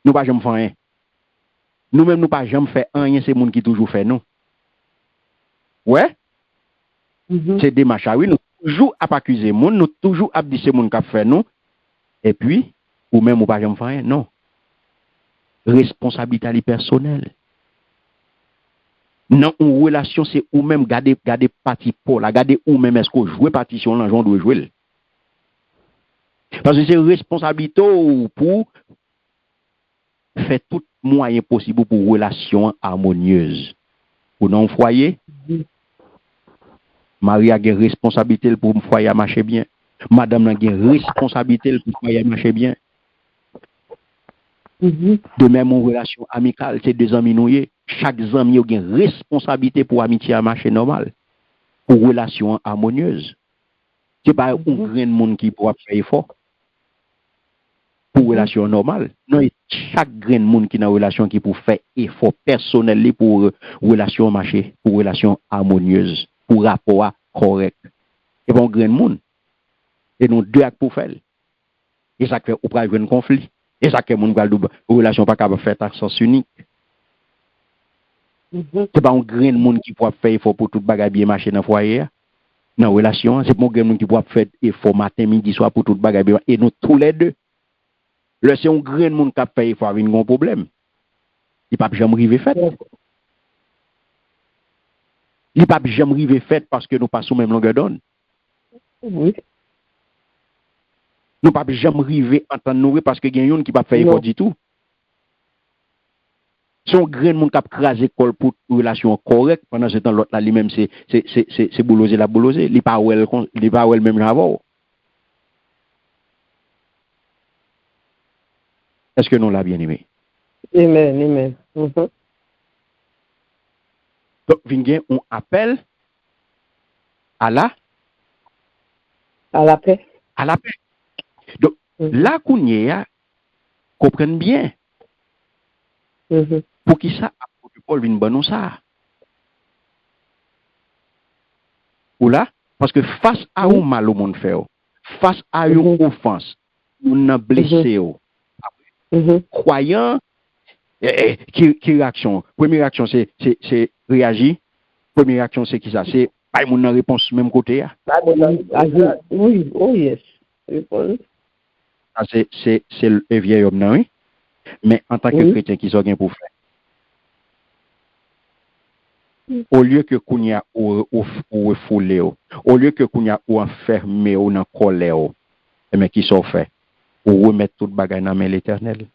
[SPEAKER 2] Nous pas jamais faire rien. Nous-mêmes nous pas jamais fait rien, c'est monde qui toujours fait non. Ouais? C'est des machins oui, nous toujours à accuser monde, nous toujours à dire c'est monde qui fait nous. Et puis ou même ou pas jamais faire rien, non. Responsabilité personnelle. Non, une relation c'est ou même garder parti pour la garder ou même est-ce qu'on joue partition là on doit jouer. Parce que c'est responsabilité pour faire tout moyen possible pour relation harmonieuse. Pour non foyer Marie a une responsabilité pour le foyer marcher bien. Madame a une responsabilité pour le foyer marcher bien. De même, en relation amicale, c'est deux amis noués. Chaque ami a une responsabilité pour amitié à marcher normal. Pour relation harmonieuse. Ce n'est pas un grand monde qui pourra faire effort. Pour relation normale. Non, chaque grand monde qui a une relation qui peut faire effort personnel pour relation marcher, pour relation harmonieuse. Pour rapport correct. Et bon, grand monde. Et nous deux actes pour faire. Et ça fait ou pas un conflit. Et ça fait mon relation pas capable faire à sens unique. C'est pas un grand monde qui pourra faire effort pour tout bagage bien marcher dans foyer. Dans relation, c'est mon grand monde qui pourra faire effort matin, midi, soir pour tout bagage bien et nous tous les deux. Là c'est un grand monde qui fait effort avec un problème. Il pas jamais arriver fait. Il pas jamais arrivé fait parce que nous passons même longueur d'onde.
[SPEAKER 3] Oui.
[SPEAKER 2] Nous pas jamais arrivé entendre nous parce que il y a un qui pas faire effort du tout. Son grand monde qui a crasé col pour relation correcte pendant ce temps l'autre là lui-même c'est boulosé la boulosé, il pas well même avant. Est-ce que nous l'a bien aimé?
[SPEAKER 3] Amen.
[SPEAKER 2] Donc, on appelle à la
[SPEAKER 3] paix.
[SPEAKER 2] À la paix. Donc, là, qu'on y a, comprenne bien. Pour qui ça, apôtre Paul vient bon ça. Ou là, parce que face à un mal au monde fait, face à une offense, on a blessé, croyant, qui réaction? Première réaction, c'est réagir. Première réaction, c'est qui ça? C'est pas une réponse même côté.
[SPEAKER 3] Oui, oh yes.
[SPEAKER 2] C'est le vieil homme, non? Mais en tant que chrétien, qui sont bien pour faire? Au lieu que qu'on y a ou refoulé, au lieu que qu'on y a ou enfermé ou dans colère, mais qui sont fait? Ou remettre toute bagaille dans l'éternel.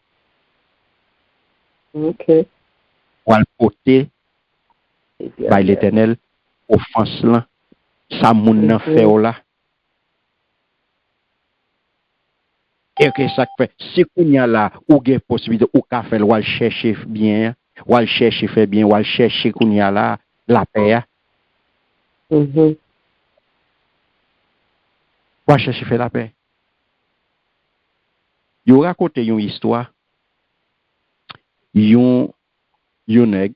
[SPEAKER 3] OK.
[SPEAKER 2] Ou al porter by l'Éternel offense là, ça moun nan fait là. Et que ça fait, si qu'on y a là, ou gen possibilité, ou ka fait, ou al chercher bien, ou al chercher fait bien, ou al chercher qu'on y a là, la paix. Ou al chercher fait la paix. Yo raconte une histoire, yon nèg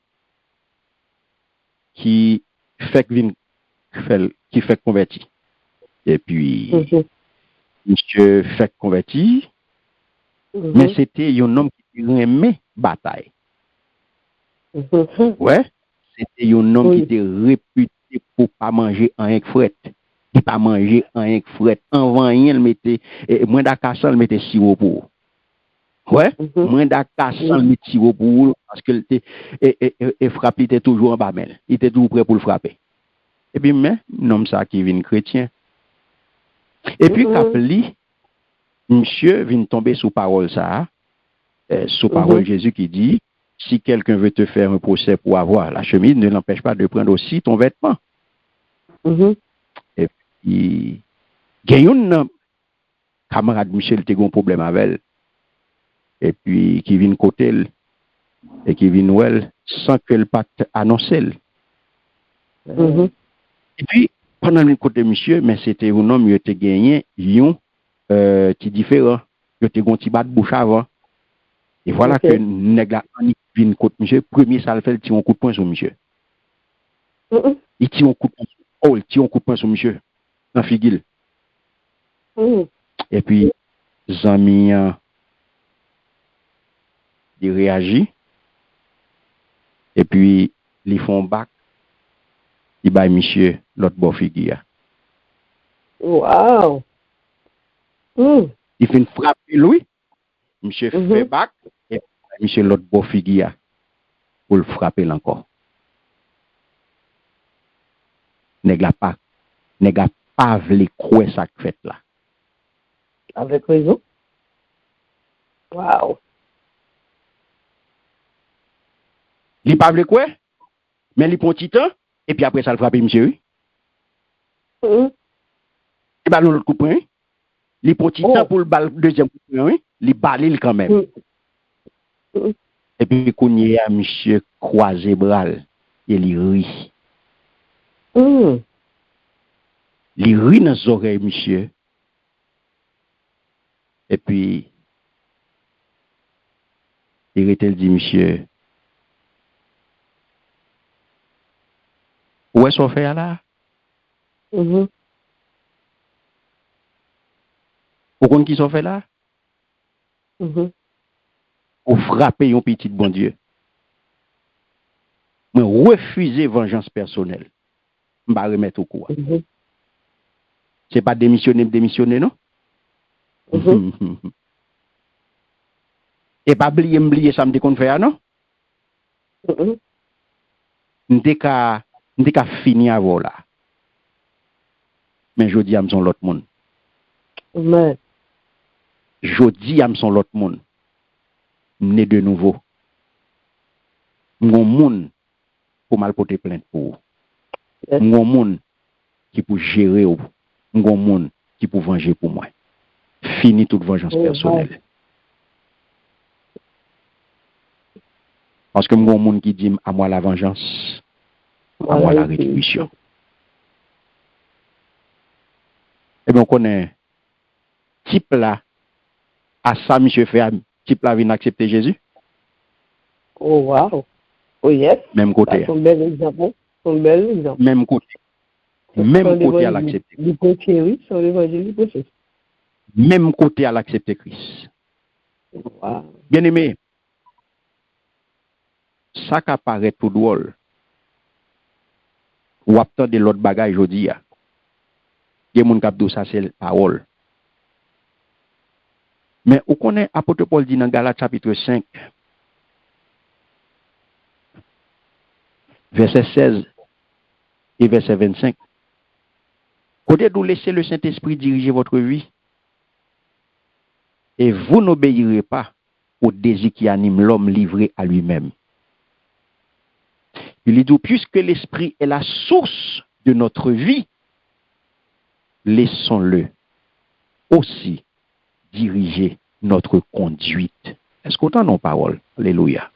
[SPEAKER 2] qui fait converti. Et puis, monsieur fait converti, mais c'était un homme qui aimait bataille. Ouais, c'était un homme qui était réputé pour pas manger en un fret. Il pas manger en un fret. En rien, il mettait, moins d'acassan, il mettait sirop pour. Ouais, moins d'acassan, il mettait sirop pour, parce que il frappait, il était toujours en bas, il était toujours prêt pour le frapper. Et puis, mais, un homme ça qui vient chrétien. Et puis, Capli, monsieur vient tomber sous parole ça, sous parole Jésus qui dit, si quelqu'un veut te faire un procès pour avoir la chemise, ne l'empêche pas de prendre aussi ton vêtement. Et puis, il y a un camarade Michel qui a un problème avec elle, et puis qui vient côté elle, et qui vient elle, sans que le pacte annonce elle. Et puis, pendant le côté monsieur, mais c'était un homme qui a gagné, qui différent, qui a un petit bas de bouche avant. Et voilà que nèg la vient côté monsieur, premier ça le fait, il tire un coup de poing sur monsieur. Il tire un coup de poing. Oh, il tire un coup de poing sur monsieur. En figure. Et puis, Zami, il réagit. Et puis, ils font bac. Il baille monsieur, l'autre beau figure.
[SPEAKER 3] Wow.
[SPEAKER 2] Il fait une frappe, lui. Monsieur fait bac. Et monsieur, l'autre beau figure. Pour le frapper encore. Nèg la pas vle croire ça fait là.
[SPEAKER 3] Avec raison. Wow.
[SPEAKER 2] Il pas vle quoi, mais il prend petit temps et puis après ça le frappe monsieur. Et bah l'autre coup point. Il prend petit temps pour le balle deuxième coup point, il balle quand même. Et puis qu'on y a monsieur croisé bras et il rit. Il rit dans les oreilles monsieur. Et puis il était dit monsieur, où est-ce qu'on fait là? Vous comprenez qui sont fait là? Ou frapper un petit bon Dieu. Mais refuser vengeance personnelle. Je vais remettre au courant. C'est pas démissionner, non? Et pas oublier ça me dit qu'on fait, non? N'était qu'à finir avant là. Mais je dis à son l'autre monde. Je dis à son l'autre monde. Né de nouveau. Mon monde pour mal porter plainte pour. Mon monde qui pour gérer ou. Mon monde qui pour venger pour moi. Fini toute vengeance personnelle. Parce que mon monde qui dit à moi la vengeance, à moi la rétribution. Eh bien, on connaît type là, à ça, monsieur fait, type là vient accepter Jésus.
[SPEAKER 3] Oh, wow. Oh, yes.
[SPEAKER 2] Même côté.
[SPEAKER 3] C'est un bel exemple.
[SPEAKER 2] Même côté. Même côté à l'accepter. Même côté à l'accepter Christ.
[SPEAKER 3] Wow.
[SPEAKER 2] Bien aimé, ça qui apparaît tout drôle, ou attend de l'autre bagage aujourd'hui, il y a des gens qui disent ça, c'est la parole. Mais où connaît apôtre Paul dit dans Galates chapitre 5, verset 16 et verset 25, côté d'où laissez le Saint-Esprit diriger votre vie, et vous n'obéirez pas au désir qui anime l'homme livré à lui-même. Il dit, puisque l'esprit est la source de notre vie, laissons-le aussi diriger notre conduite. Est-ce qu'on entend nos paroles? Alléluia.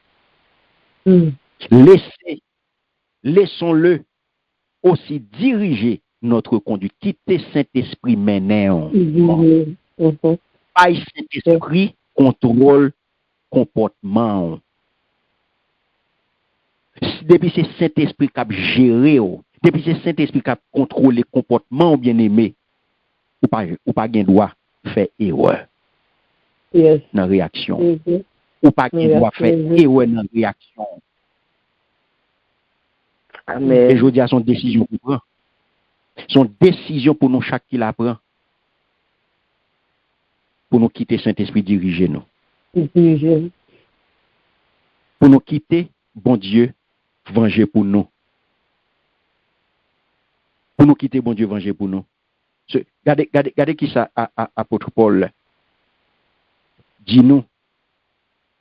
[SPEAKER 2] Laissons-le aussi diriger notre conduite. Quitter Saint-Esprit maintenant. Pas Saint-Esprit contrôle comportement. Depuis c'est Saint-Esprit qui a géré, depuis c'est Saint-Esprit qui a contrôlé le comportement bien aimé, ou pas gain droit faire erreur. Dans la réaction. Ou pas gain droit faire erreur dans la réaction.
[SPEAKER 5] Amen.
[SPEAKER 2] Et je dis à son décision pour prendre. Son décision pour nous chaque qui la prend. Pour nous quitter Saint-Esprit diriger nous. Pour nous quitter, bon Dieu, venger pour nous. Pour nous quitter, bon Dieu, venger pour nous. Regardez qui ça, apôtre Paul dit nous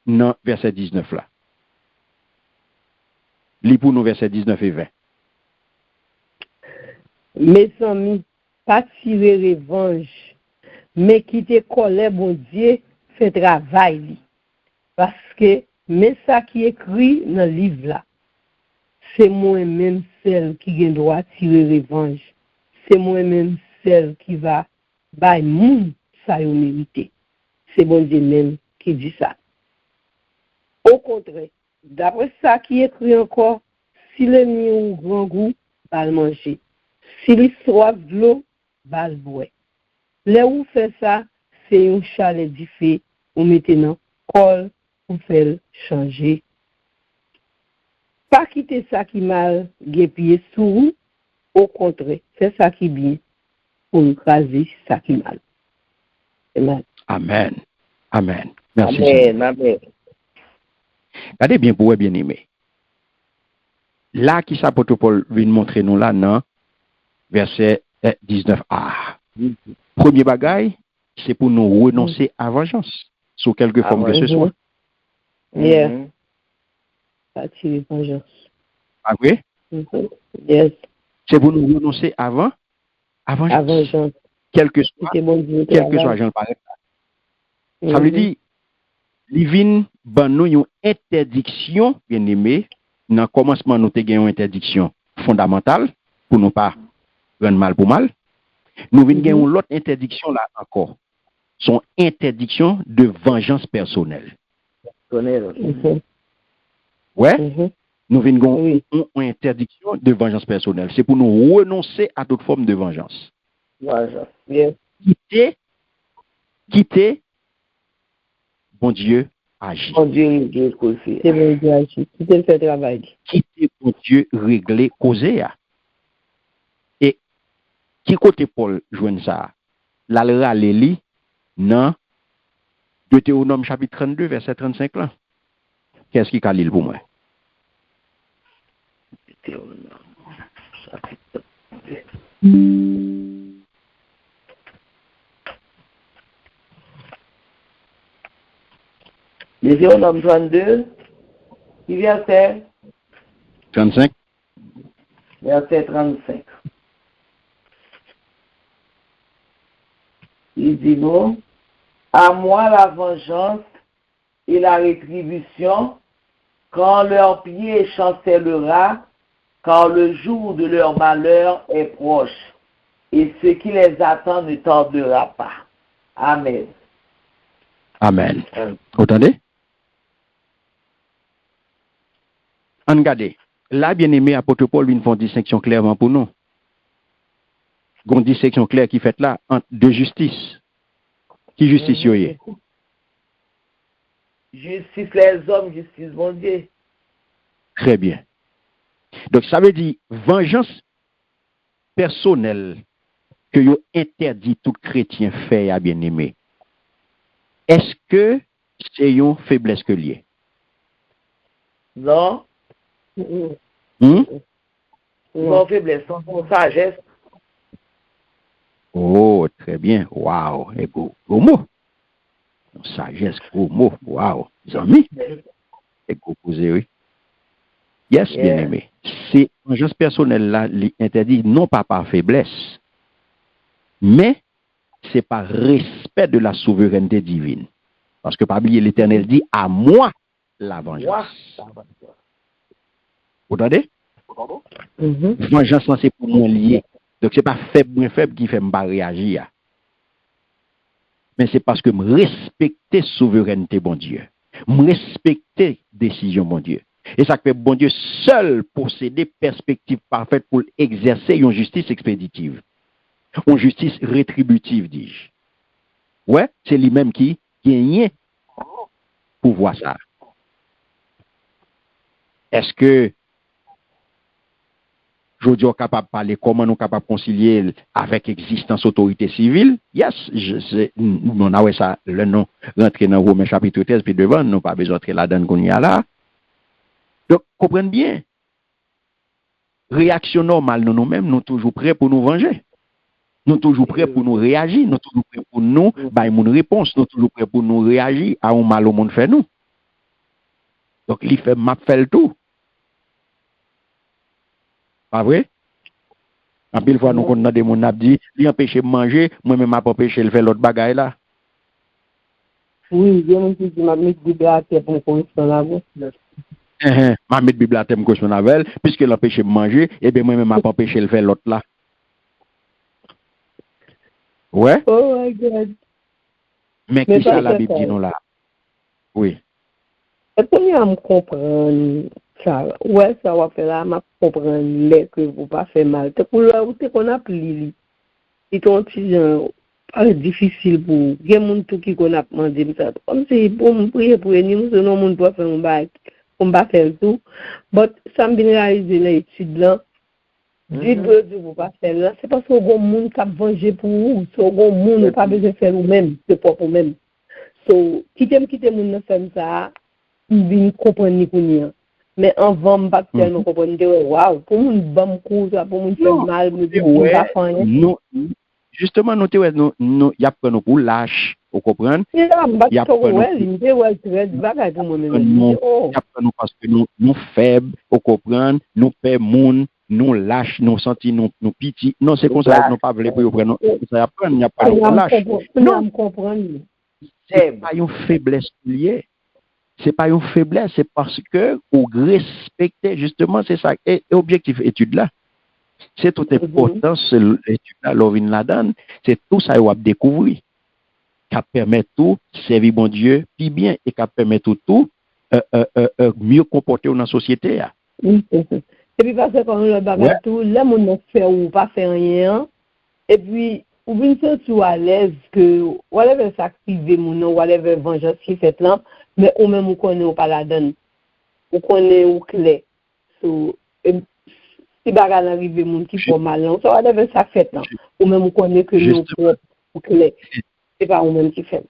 [SPEAKER 2] dans verset 19 là. Lis pour nous verset 19 et 20.
[SPEAKER 3] Mes amis, pas tirer revanche, mais quitter colère, bon Dieu, fait travail. Parce que, mais ça qui est écrit dans le livre là, c'est moi-même celle qui a le droit de tirer revanche. C'est moi-même celle qui va bailler moun ça y mérité. C'est bon Dieu même qui dit ça. Au contraire, d'après ça qui est écrit encore, si l'ennemi a un grand goût, va le manger. Si il soif de l'eau, va le boire. Là où fait ça, c'est un chalet du fait, ou maintenant, col pour faire changer. Pas quitter ça qui mal, guépier sous, au contraire, c'est ça qui bien, pour écraser ça qui mal. Amen.
[SPEAKER 2] Amen. Amen. Merci.
[SPEAKER 5] Amen. Amen.
[SPEAKER 2] Regardez bien pour bien aimé. Là, qui s'apôtre Paul vient montrer nous là, non? Verset 19a. Premier bagaille, c'est pour nous renoncer à vengeance, sous quelque forme que ce soit.
[SPEAKER 3] Yeah. Pas tirer vengeance.
[SPEAKER 2] Ah oui?
[SPEAKER 3] Yes.
[SPEAKER 2] C'est pour nous renoncer à vengeance.
[SPEAKER 3] À vengeance.
[SPEAKER 2] Quel que soit Jean paraît. Ça veut dire, Livine, ben nous une interdiction, bien aimé, dans le commencement, nous avons une interdiction fondamentale, pour ne pas rendre mal pour mal. Nous avons l'autre interdiction là encore. Son interdiction de vengeance personnelle. Ouais? Nous avons une interdiction de vengeance personnelle. C'est pour nous renoncer à toute forme de vengeance. Quitter, bon Dieu agit.
[SPEAKER 5] Bon Dieu causer.
[SPEAKER 3] C'est bon Dieu agit. Quitter le fait travail.
[SPEAKER 2] Quitter, bon Dieu régler, causer. Et qui côté Paul joint ça? La raleli dans Deutéronome chapitre 32, verset 35 là. Qu'est-ce qui calile pour moi?
[SPEAKER 5] Deutéronome chapitre 32. Deutéronome 32, qui verset
[SPEAKER 2] 35.
[SPEAKER 5] Verset 35. Il dit bon, à moi la vengeance et la rétribution, quand leur pied chancellera, quand le jour de leur malheur est proche, et ce qui les attend ne tardera pas. Amen.
[SPEAKER 2] Amen. Vous entendez? Regardez, là, bien aimé, apôtre Paul, ils font distinction clairement pour nous. Une distinction claire qui fait là entre deux justices. Qui justice y est?
[SPEAKER 5] Justice les hommes, justice mon Dieu.
[SPEAKER 2] Très bien. Donc, ça veut dire vengeance personnelle que vous interdit tout chrétien fait à bien aimé. Est-ce que c'est une faiblesse que lié?
[SPEAKER 5] Non. Non, faiblesse, son sagesse.
[SPEAKER 2] Oh, très bien. Waouh, et beau mot. Sagesse, gros mot. Wow. Zami. Et gros posé, oui. Yes, bien aimé. C'est vengeance personnelle là, interdit non pas par faiblesse, mais c'est par respect de la souveraineté divine. Parce que, pas oublier, l'Éternel dit à moi la vengeance. Vous entendez? Vengeance, c'est pour moi lié. Donc, c'est pas faible qui fait me réagir. Mais c'est parce que me respecter souveraineté, bon Dieu. Me respecter décision, bon Dieu. Et ça fait bon Dieu seul posséder perspective parfaite pour exercer une justice expéditive. Une justice rétributive, dis-je. Ouais, c'est lui-même qui gagne pour voir ça. Est-ce que je suis capable de parler comment nous sommes capables de concilier avec existence autorité civile? Yes, on a ça, le nom rentré dans Romains chapitre 13, puis devant, nous pas besoin d'entrer là-dedans qu'on y a là. Donc, comprenez bien. Réaction normale, nous-mêmes, nous toujours prêts pour nous venger. Nous toujours prêts pour nous réagir. Nous toujours prêts pour nous bah, une réponse. Nous toujours prêts pour nous réagir à un mal au monde fait nous. Donc, il fait m'a fait le tout. Pas vrai? En pile fois, nous connaissons des gens qui disent, il empêche de manger, moi-même, m'a empêché de faire l'autre bagaille là.
[SPEAKER 3] Oui, je me suis dit, ma mise bibliothèque pour me correspondre à vous.
[SPEAKER 2] Ma mettre bibliothèque me correspond avec elle, puisque l'empêche de manger, et bien moi-même m'a empêché de faire l'autre là. Ouais?
[SPEAKER 3] Oh my God.
[SPEAKER 2] Mais qui ça la Bible dit nous là? Oui.
[SPEAKER 3] Et pour me comprendre ça, ouais, ça va faire là, je comprendre les que vous pas faire mal. C'est pour là où c'est qu'on a pris. C'est ton petit genre, pas difficile pour. Il y a des gens qui qu'on a demandé ça. Comme si pour me prier pour nous, nous non monde pour faire un bac, on va faire tout. Mais ça me vient réaliser l'étude là. Dieu vous pas faire là, c'est parce que bon monde qui a vengé pour vous, so bon monde pas besoin faire vous-même, c'est pas pour même. So quitter monde faire ça, il vient comprendre ni connait. Mais avant pas tellement comprendre waouh, pour monde bon coup ça pour monde faire mal, me dire on va faire.
[SPEAKER 2] Non, justement nous y a pas nous pour lâche, vous comprenez?
[SPEAKER 3] Il y a pas nous
[SPEAKER 2] parce que nous faibles, vous comprenez? Nous perd monde, nous lâche, nous sentis nous pitié. Non, c'est comme ça nous pas voulu pour prendre ça apprendre, il n'y a pas de lâche.
[SPEAKER 3] Non, comprendre.
[SPEAKER 2] C'est pas une faiblesse liée. C'est pas une faiblesse, c'est parce que vous respectez justement, c'est ça, et objectif étude là. C'est toute importance, l'étude là, l'ovine la donne, c'est tout ça qu'on va découvrir. Qui permet tout, servir bon Dieu, puis bien, et qui permet tout, mieux comporter dans la société.
[SPEAKER 3] Et puis parce que quand on le bagarre tout, là, on ne fait ou pas faire rien, et puis, ou bien c'est à l'aise que, whatever ça active mon nom, whatever vengeance qui fait là, mais ou même on connaît ou pas la donne. On connaît ou clé. So, si bagarre arrive mon qui fait mal, so whatever ça fait là, ou même on connaît que nous ou clé. C'est pas ou même qui fait.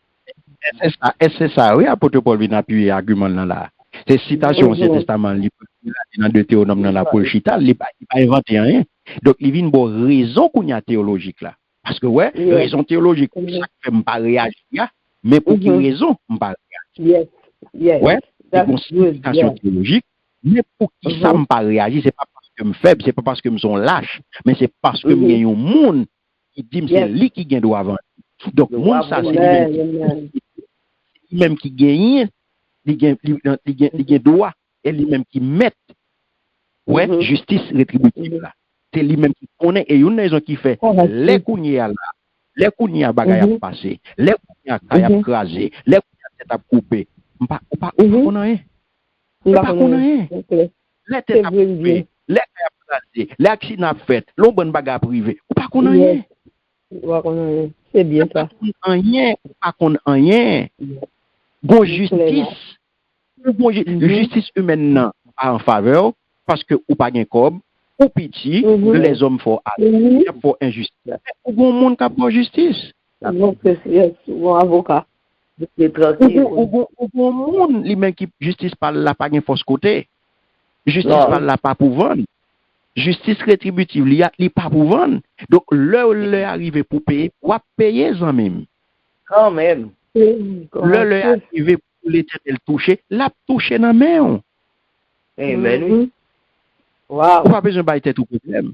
[SPEAKER 2] C'est ça, oui, apôtre Paul vient appuyer l'argument là. C'est citation au Testament, dans Deutéronome dans la Polchita, il n'a pas inventé rien. Donc, il vient une raison qu'on y a théologique là. Parce que, ouais, raison théologique, ça fait me pas réagir, mais pour quelle raison me pas réagir? Ouais, c'est une citation théologique, mais pour qui ça me pas réagir, c'est pas parce que je suis faible, c'est pas parce que je suis lâche, mais c'est parce que il y a un monde qui dit que c'est lui qui gagne droit avant. Donc, moi, ça, c'est lui-même qui gagne. Il y a droit et lui-même qui met justice rétributive là. C'est lui-même qui connaît et une raison qui fait les kounia là, les kounia bagaille a passé, les kounia a crasé, les kounia tête a coupé. Pas connaît. Pas connaît. Les tête a coupé, les a crasé, les accident a fait, l'on bagaille privé. Pas connaît.
[SPEAKER 3] C'est bien ça.
[SPEAKER 2] Pas connaît. Bon justice humaine en faveur parce que ou pas gain cob ou petit les hommes font injustice ou bon monde qui pour justice
[SPEAKER 3] bon avocat
[SPEAKER 2] ou bon monde lui même qui justice par là pas gain force côté justice par là pas pour vendre justice rétributive li pas pour vendre donc l'heure arrivé pour payer ou payer en même
[SPEAKER 5] quand même
[SPEAKER 2] Le arrivé pour l'Éternel toucher, l'a touché dans la main.
[SPEAKER 5] Amen.
[SPEAKER 2] Wow. Pas besoin de tout problème.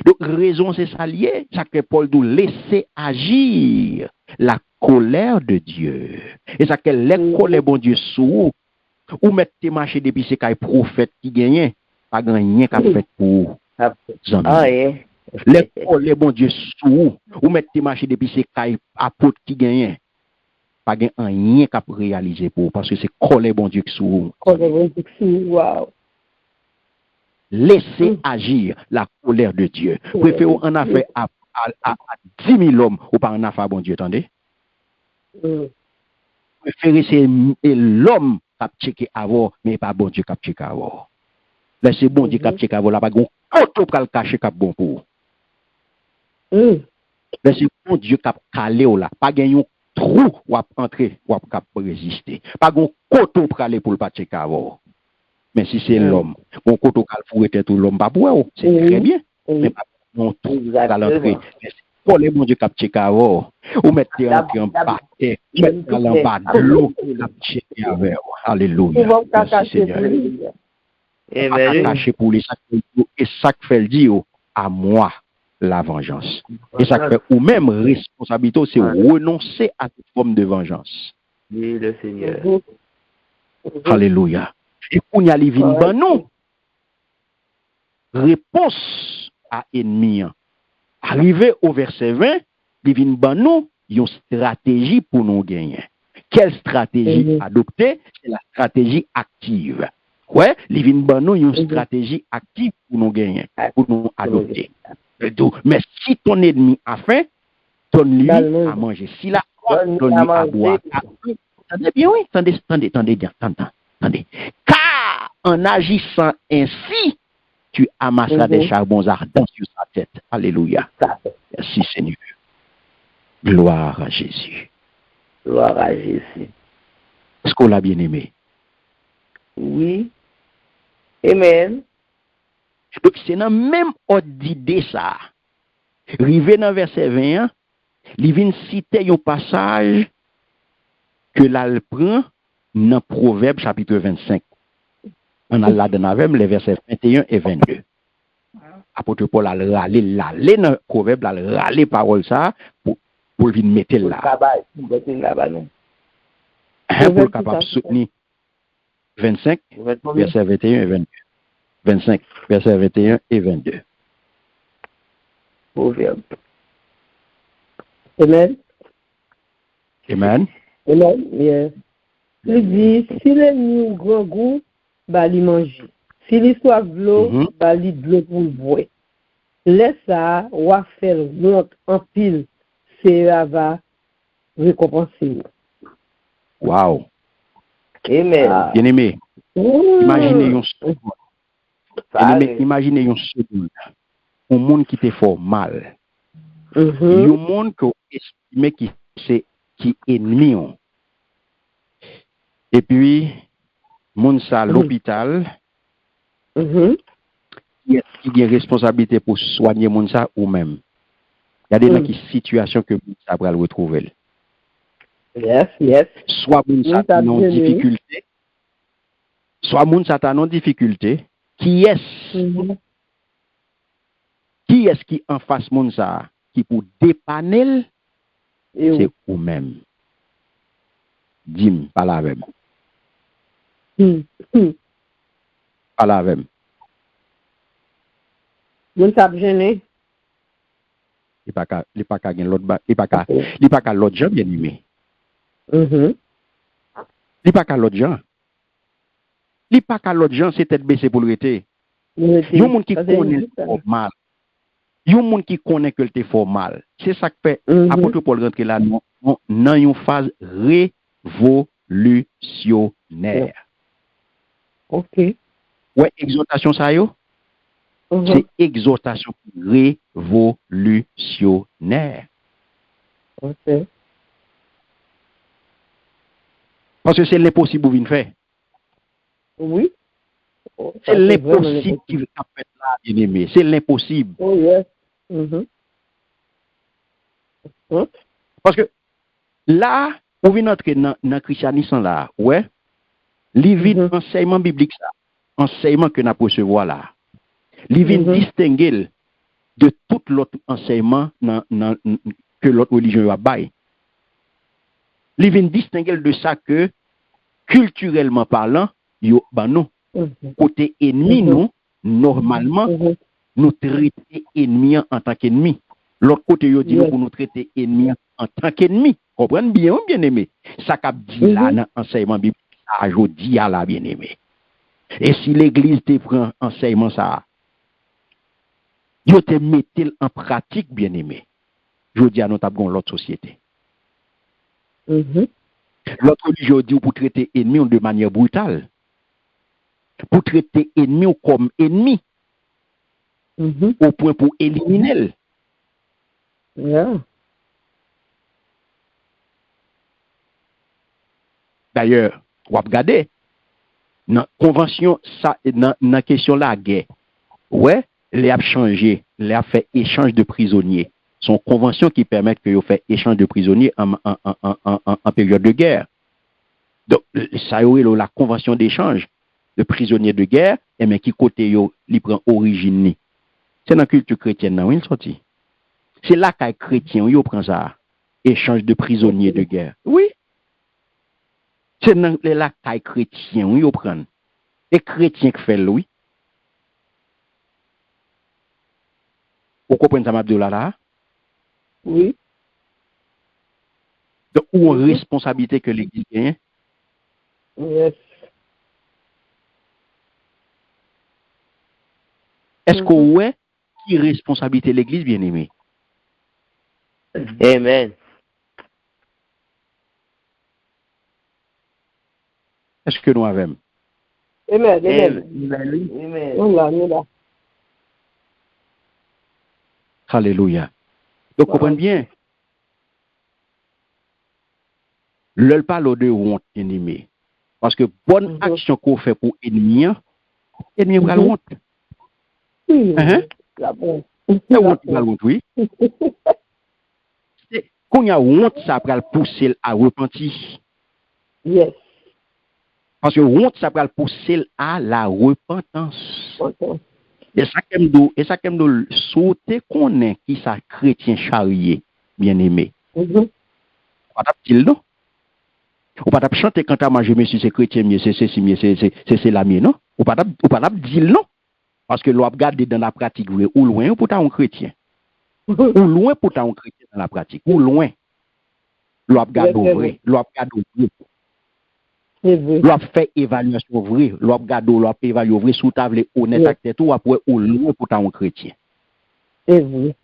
[SPEAKER 2] Donc, raison, c'est ça lié. Ça que Paul nous laisser agir la colère de Dieu. Et ça que les colères, bon Dieu, sous ou mettre tes marchés depuis ces cas prophètes qui gagnent, pas gagné qu'à fait pour les colères, bon Dieu, sous ou mettre tes marchés depuis ces cas apôtres qui gagnent, pas gagné rien qu'à réaliser pour, parce que c'est colère, bon Dieu, sous.
[SPEAKER 3] Colère, bon Dieu, sous, wow.
[SPEAKER 2] Laissez agir la colère de Dieu. Préférez en affaire à 10 000 hommes ou pas en affaire, bon Dieu, attendez. Préférez c'est l'homme qui a checké avant, mais pas bon Dieu qui a checké avant. Laissez bon Dieu qui a checké avant, là, pas bon, auto pour le cacher qui a bon pour. Laissez bon Dieu qui a calé là, pas gagner un trou ou à entrer ou à résister. Pas bon, auto pour aller pour le pas checker avant. Mais si c'est l'homme, mon côté calfour était tout l'homme, pas pour c'est très bien. Mais pas mon tout à l'entrée. Pour les bon Dieu capté cavo, ou mettez entrer en bas, mettez en bas de l'eau, capté avec. Alléluia. Merci Seigneur. Caché pour les sacs et ça fait le dire à moi la vengeance. Et ça fait ou même responsabilité, c'est renoncer à toute forme de vengeance.
[SPEAKER 5] Oui, le Seigneur.
[SPEAKER 2] Alléluia. Et qu'on y a les vignes, ben non. Réponse à ennemi. Arrivé au verset 20, les vignes, ben non, il y a une stratégie pour nous gagner. Quelle stratégie adopter? C'est la stratégie active. Ouais, les vignes, ben non, il y a une stratégie active pour nous gagner, pour nous adopter. Mais si ton ennemi a faim, donne-lui à manger. Si la donne-lui à boire. Attendez bien, oui, attendez bien, attendez. Car en agissant ainsi, tu amasseras des charbons ardents sur sa tête. Alléluia. Merci Seigneur. Gloire à Jésus.
[SPEAKER 5] Gloire à Jésus.
[SPEAKER 2] Est-ce qu'on l'a bien aimé?
[SPEAKER 5] Oui. Amen.
[SPEAKER 2] Donc c'est dans le même ordre d'idée ça. Rivé dans verset 21, il vient citer un passage que l'al prend dans Proverbe chapitre 25. On a là dans les versets 21 et 22. Apôtre Paul a râlé dans Proverbe, a râlé parole ça pour venir mettre là. Pour capable soutenir 25, verset 21 et 22. 25, verset 21 et 22.
[SPEAKER 5] Proverbe.
[SPEAKER 3] Amen.
[SPEAKER 2] Amen.
[SPEAKER 3] Amen. Yes. Il dit, si l'ennemi ou grand goût, bah, il mange. Si il soif de l'eau, bah, il de l'eau pour le boire. Laisse ça, ou à faire honte en pile, c'est va récompenser.
[SPEAKER 2] Wow.
[SPEAKER 5] Amen.
[SPEAKER 2] Bien aimé. Imaginez une seconde. Imaginez une seconde. Un monde qui te fait mal. Un monde que estime qui c'est qui ennemi. Et puis, monde ça à l'hôpital, qui a responsabilité pour soigner monde ça ou même. Il y a des gens qui situation que monde ça va le retrouver.
[SPEAKER 3] Yes.
[SPEAKER 2] Soit monde ça en difficulté, soit monde ça en difficulté. Qui est-ce qui en face monde ça qui pour dépanner? C'est ou même. Dim, pas la même. Pas la même.
[SPEAKER 3] Moun tap gêné.
[SPEAKER 2] Il pas qu'à l'autre, il pas qu'à l'autre gens bien aimé. Il pas qu'à l'autre gens. Il pas qu'à l'autre gens, c'est tête baissée pour le rester. Il y a un monde qui connaît le mal. Il y a un monde qui connaît que le te fait mal. C'est ça que fait apôtre Paul rentrer là dans une phase révolutionnaire.
[SPEAKER 3] OK.
[SPEAKER 2] Ouais, exhortation ça yo? C'est exhortation révolutionnaire.
[SPEAKER 3] OK.
[SPEAKER 2] Parce que c'est l'impossible vous venez faire.
[SPEAKER 3] Oui.
[SPEAKER 2] C'est l'impossible qui va faire là, bien aimé. C'est l'impossible.
[SPEAKER 3] Oh yes.
[SPEAKER 2] Parce que là, Ou vient entrer dans le christianisme là, ouais, li vient enseignement biblique ça, enseignement que n'a recevoir là. Li vient distinguer de tout l'autre enseignement que l'autre religion a bail. Li vient distinguer de ça que culturellement parlant, yo ben non. Côté ennemi nous normalement nous traiter ennemi en tant qu'ennemi. L'autre côté yo dit pour nous traiter ennemi en tant qu'ennemi. Comprenez bien, bien aimé. Ça qu'a dit là dans enseignement biblique ça jodi à la bien aimé. Et si l'église te prend enseignement ça, yo te mette en pratique bien aimé. Jodi à nous t'a l'autre société. L'autre religion dit pour traiter ennemi de manière brutale. Pour traiter ennemi comme ennemi. Au point pour éliminer. D'ailleurs, on va regarder dans convention ça dans question la guerre. Ouais, les a changé, les a fait échange de prisonniers. Son convention qui permet que vous fait échange de prisonniers en période de guerre. Donc ça y est la convention d'échange de prisonniers de guerre et mais qui côté yo li prend origine. C'est dans la culture chrétienne non il sorti. C'est là qu'un chrétien yo prend ça échange de prisonniers de guerre. Oui. C'est dans là qu'un chrétien yo prend. Et chrétien qui fait oui. Vous comprenez ça m'abdoula là?
[SPEAKER 3] Oui.
[SPEAKER 2] Donc où une responsabilité que l'église gagne?
[SPEAKER 3] Yes.
[SPEAKER 2] Est-ce que ouais qui responsabilité l'église bien aimé?
[SPEAKER 5] Amen.
[SPEAKER 2] Est-ce que nous avons?
[SPEAKER 3] Amen.
[SPEAKER 5] Amen.
[SPEAKER 3] Amen.
[SPEAKER 2] Alléluia. Donc comprenez bien. Le parle de honte ennemi. Parce que bonne action qu'on fait pour ennemi va le honte.
[SPEAKER 3] La bonne.
[SPEAKER 2] Oui. Quand il y a honte, ça va le pousser à repentir.
[SPEAKER 3] Yes.
[SPEAKER 2] Parce que honte, ça va le pousser à la repentance.
[SPEAKER 3] Okay.
[SPEAKER 2] Et ça qu'aime nous sauter qu'on est qui ça chrétien charrier, bien aimé. Pas d'aptil non? Ou pas d'ap chanter quand à je me suis c'est chrétien mieux c'est la mienne non? Ou pas d'ap dire non? Parce que l'on regarde dans la pratique vrai ou loin pour un chrétien. Ou loin pour un chrétien dans la pratique, ou loin. L'on regarde vrai, l'on regarde vrai. L'on fait évaluation vrai, l'on regarde l'on évalue vrai sous table honnête acte tout après ou loin pour un chrétien.
[SPEAKER 3] C'est vrai.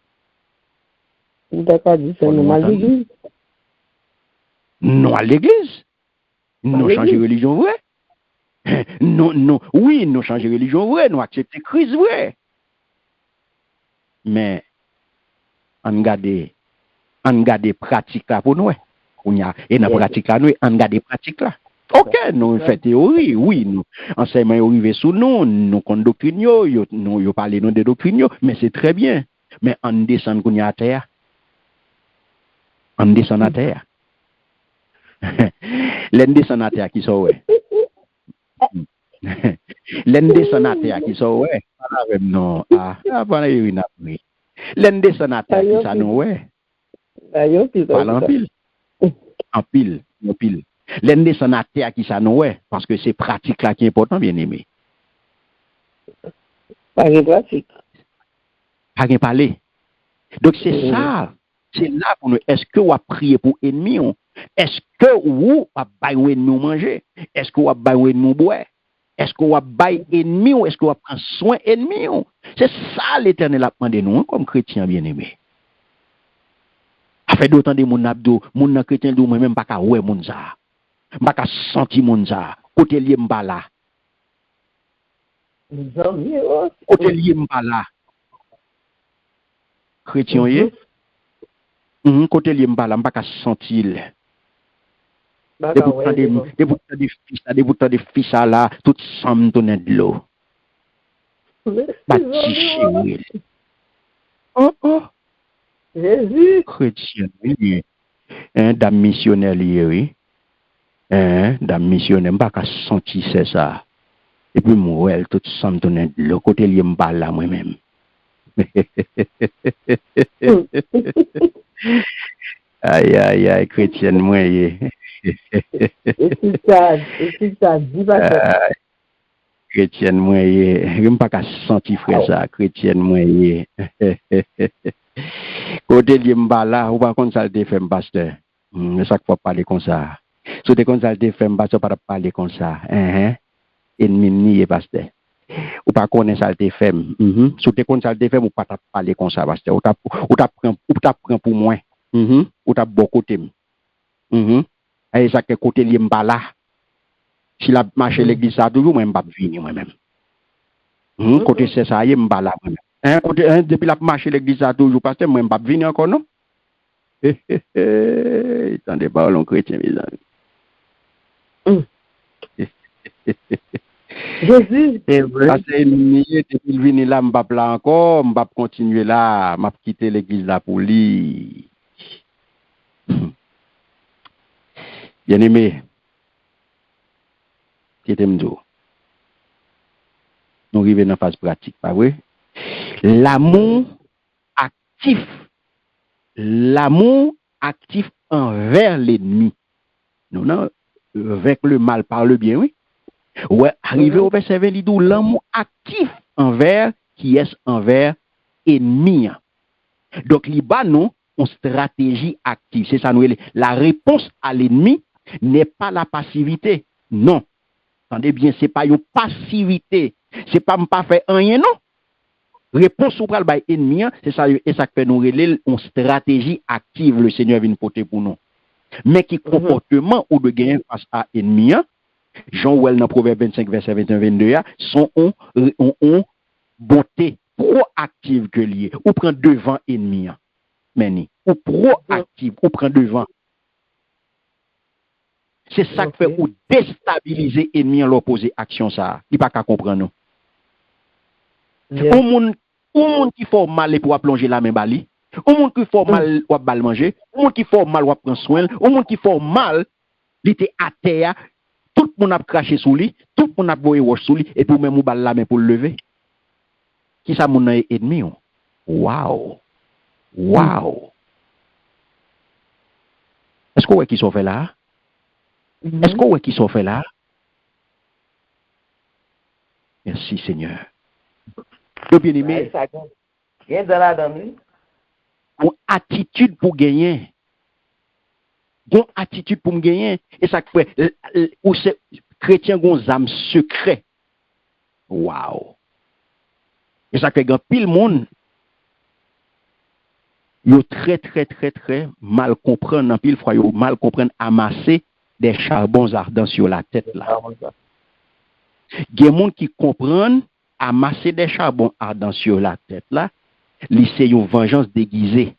[SPEAKER 3] D'accord, dit c'est normal à l'église.
[SPEAKER 2] Non à l'église. Nous changer religion vrai. Non, oui, nous changer religion vrai, nous accepter Christ vrai. Mais on garde pratique là pour nous. Et dans pratique là nous on garde pratique là. OK, nous fait théorie, oui, nous enseignement arrivé sous nous compte doctrine nous parler nous de doctrine mais c'est très bien. Mais on descend qu'on y à terre. On descend à terre. L'en descend à terre qui sont ouais. L'en descend à terre qui sont ouais. Non, voilà une après. L'en descend à terre qui ça non ouais. Parle en pile. En pile. L'en descend à terre qui ça non ouais parce que c'est pratique là qui est important bien aimé.
[SPEAKER 3] Pas de pratique.
[SPEAKER 2] Pas de parler. Donc c'est ça. C'est là pour nous. Est-ce que vous avez prié pour ennemi? Est-ce que vous avez baillé nous manger? Est-ce que vous avez baillé nous boire? Est-ce que vous avez baillé ennemi ou est-ce que vous avez pris soin ennemi? C'est ça l'Éternel a demandé nous comme chrétiens bien-aimés. Après d'autant de mon abdo, mon chrétien de moi même pas qu'à ouais mon ça. Pas qu'à sentir mon ça. Côté lié m'pa là. Côté lié m'pa là. Chrétien yé. Côté lié m'pa là, m'pa qu'à sentir. Des boutons de fils là, tout semble donner de l'eau. Bâti Oh.
[SPEAKER 3] Jésus.
[SPEAKER 2] Chrétien, oui. dame missionnaire lié, oui. Dame missionnaire, m'pas qu'à sentir c'est ça. Et puis moi, elle tout semble donner le côté lié m'pas là moi-même. Aïe, chrétienne, moi,
[SPEAKER 3] Et si ça dit pas
[SPEAKER 2] chrétienne, moi, je m'pas qu'à sentir frère ça, chrétienne, moi, côté lié m'pas là, ou pas contre ça, le fait pasteur. Mais ça faut parler comme ça. Si tu consultes fait pasteur, pas parler comme ça. Ennemi ni pasteur. Ou pas connaître ça te fait. Si tu consultes fait ou pas parler comme ça pasteur. Ou t'apprend pour moi. Ou t'as beaucoup côté. Et ça que côté lié m'pas là. Si la marche l'église ça toujours moi m'pas venir moi-même. Côté c'est ça y m'pas là moi-même. Côté depuis la marche l'église ça toujours pasteur moi m'pas venir encore non. Attendez pas l'on chrétien mes amis.
[SPEAKER 3] Jésus, c'est vrai.
[SPEAKER 2] Parce que depuis qu'il vient là, je ne là encore, je vais continuer là, je vais quitter l'église là pour lui. Bien aimé, c'était m'dou. Nous arrivons dans la phase pratique, pas vrai? L'amour actif envers l'ennemi. Non, avec le mal par le bien, oui. Ouais, arrivé au verset 20, il dit l'amour actif envers qui est envers ennemi. Donc, il y a non une stratégie active. C'est ça, nous, la réponse à l'ennemi n'est pas la passivité. Non. Attendez bien, c'est pas une passivité. C'est pas faire rien, non. Réponse au pral ennemi, c'est ça, et ça fait nous relayer une stratégie active, le Seigneur vient porter pour nous. Mais qui comportement ou de gagner face à l'ennemi, Jean Ouel dans Proverbe 25, verset 21-22, sont en bonté proactive que lié. Ou prend devant ennemi. Ou proactive, ou prend devant. C'est ça qui fait ou déstabiliser ennemi en l'opposé action ça. Il pas qu'à comprendre nous. Au monde qui fait mal pour plonger la main bali. Au monde qui fait mal pour bal manger. Au monde qui fait mal pour prendre soin. Au monde qui fait mal, il était à terre. Tout le monde a craché sous lui, tout le monde a boyé roche sous lui, et puis même ou balle la main pour le lever. Qui ça mon ennemi? Wow! Est-ce qu'on voit qui sont fait là? Est-ce qu'on voit qui sont fait là? Merci Seigneur. Le bien-aimé. Une attitude pour gagner. Une attitude pour me gagner. Et ça fait, ou c'est chrétien gon âme secret. Wow. Et ça fait grand pile monde. Yo très mal comprendre en pile fois yo mal comprendre amasser des charbons ardents sur la tête là. Il y a des gens qui comprennent amasser des charbons ardents sur la tête là, c'est une vengeance déguisée.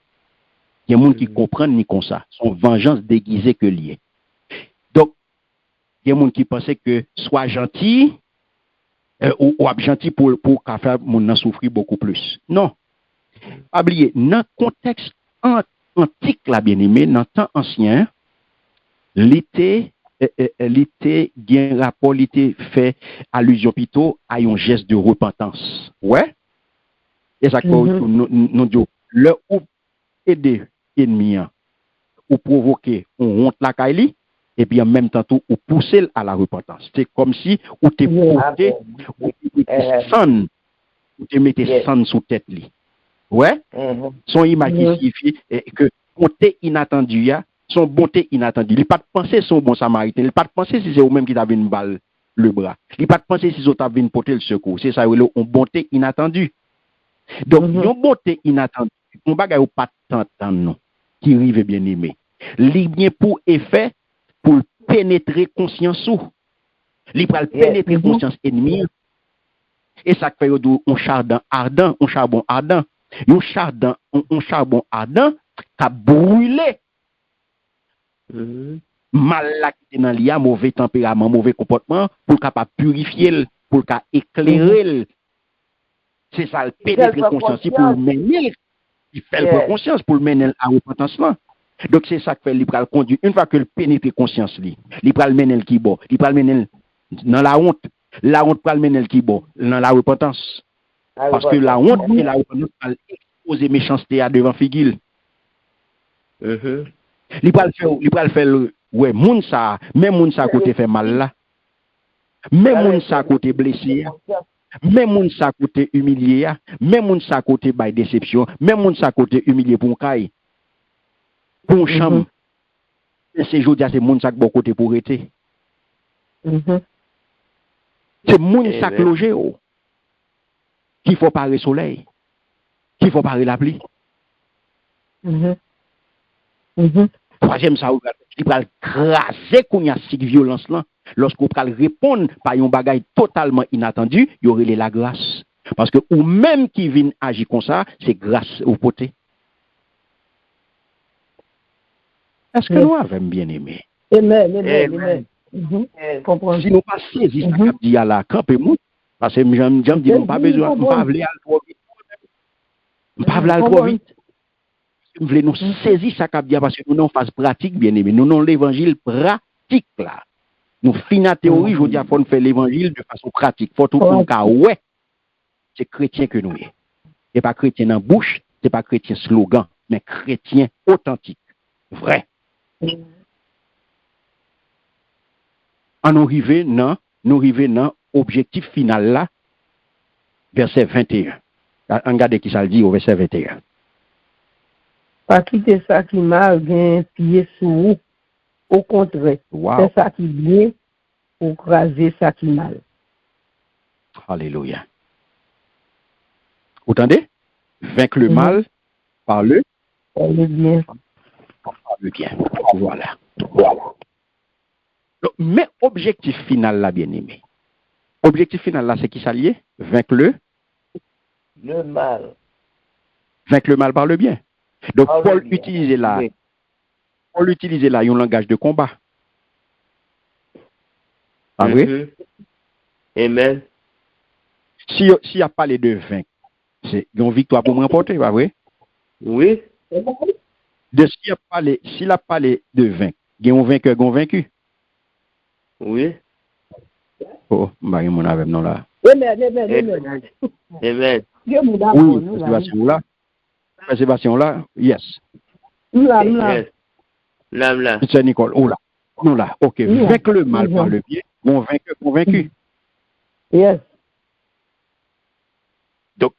[SPEAKER 2] Il y a des gens qui comprennent ni comme ça, son vengeance déguisée que lié. Donc, il y a des gens qui pensent que soit gentil ou gentil pour faire mon souffrir beaucoup plus. Non. Pas oublier, dans le contexte antique là bien aimé, dans le temps ancien, l'été bien rapport, l'été fait allusion plutôt à un geste de repentance. Ouais. Et ça nous dit le ou aider ennemi ou provoquer on honte la caille et puis en même temps tout ou pousser à la repentance. C'est comme si ou te porté ou te mettais sang sous tête li. Ouais. Son image qui signifie que bonté inattendue son bonté inattendue. Il pas de penser son bon samaritain, il pas de penser si c'est eux même qui t'avait une balle le bras. Il pas de penser si autres avaient une porter le secours. C'est ça une bonté inattendue. Donc une bonté inattendue, on bagaille pas t'entendre non qui rive bien aimé. Li bien pour effet pour pénétrer conscience ou. Li pral pénétrer conscience ennemi. Et ça fait un charbon ardent, un charbon ardent. Un charbon ardent qui a brûlé mal là qui est dans l'IA, mauvais tempérament, mauvais comportement, pour capable purifier, pour éclairer. C'est ça, le pénétrer conscience pour le mener. Il fait le conscience pour le mener à repentance là. Donc c'est ça que fait, il pral conduire. Une fois que le pénètre conscience, il pral mener le qui bon, il pral mener dans la honte. La honte pral mener le qui bon, dans la repentance. Parce que la honte et la repentance pral exposer méchanceté à devant figure. Il pral faire ouais, moun ça, même moun ça côté fait mal là. Même moun ça côté blessé. Même moun ça côté humilié, même moun ça côté by déception, même moun ça côté humilié pour caille. Pour chambre. C'est jodi c'est moun ça bon côté pour été. C'est moun ça logé qui faut parer soleil, qui faut parer la pluie. Troisième ça il va craser qu'on y a cette violence là. Lorsqu'on va répondre par un bagage totalement inattendu, il y aurait la grâce. Parce que ou même qui vient agir comme ça, c'est grâce au côté. Est-ce que nous avons bien aimé?
[SPEAKER 3] Amen.
[SPEAKER 2] Si nous pas saisi ça qu'a dit à la campement, parce que j'aime dire, pas besoin, pas vouloir trop vite. Pas vouloir trop vite. Nous voulons nous saisir ça qu'a dit parce que nous n'en faisons pratique, bien aimé. Nous n'avons l'évangile pratique là. Nous finissons la théorie, je dis qu'il faut faire l'évangile de façon pratique. Il faut tout le cas, ouais, c'est chrétien que nous sommes. Ce n'est pas chrétien dans la bouche, ce n'est pas chrétien slogan, mais chrétien authentique, vrai. En nous arrivons dans l'objectif final là, verset 21. Regardez qui ça le dit au verset 21.
[SPEAKER 3] Pas quitter ça qui mal, bien pied sous vous. Au contraire, c'est ça qui vient pour craser ça qui mal.
[SPEAKER 2] Alléluia. Vous entendez? Vaincre le mal par le
[SPEAKER 3] bien.
[SPEAKER 2] Par le bien. Voilà. Donc, mais objectif final là, bien aimé. Objectif final là, c'est qui s'allie? Vaincre
[SPEAKER 5] le mal.
[SPEAKER 2] Vaincre le mal par le bien. Donc, Paul utilise là. Paul utilise là un langage de combat. Pas vrai?
[SPEAKER 5] Amen.
[SPEAKER 2] Si y a parlé de vaincre, c'est une victoire pour me remporter, pas vrai?
[SPEAKER 5] Oui.
[SPEAKER 2] De s'il a parlé de vaincre, il y a un vainqueur, il y a un vaincu.
[SPEAKER 5] Oui.
[SPEAKER 2] Oh, Marie, mon avec non là.
[SPEAKER 5] Amen.
[SPEAKER 2] Oui, Sébastien là, yes.
[SPEAKER 5] Là.
[SPEAKER 2] C'est Nicole, oh là. Non là, ok. Vaincre le mal par le bien, mon vainqueur convaincu.
[SPEAKER 3] Yes.
[SPEAKER 2] Donc,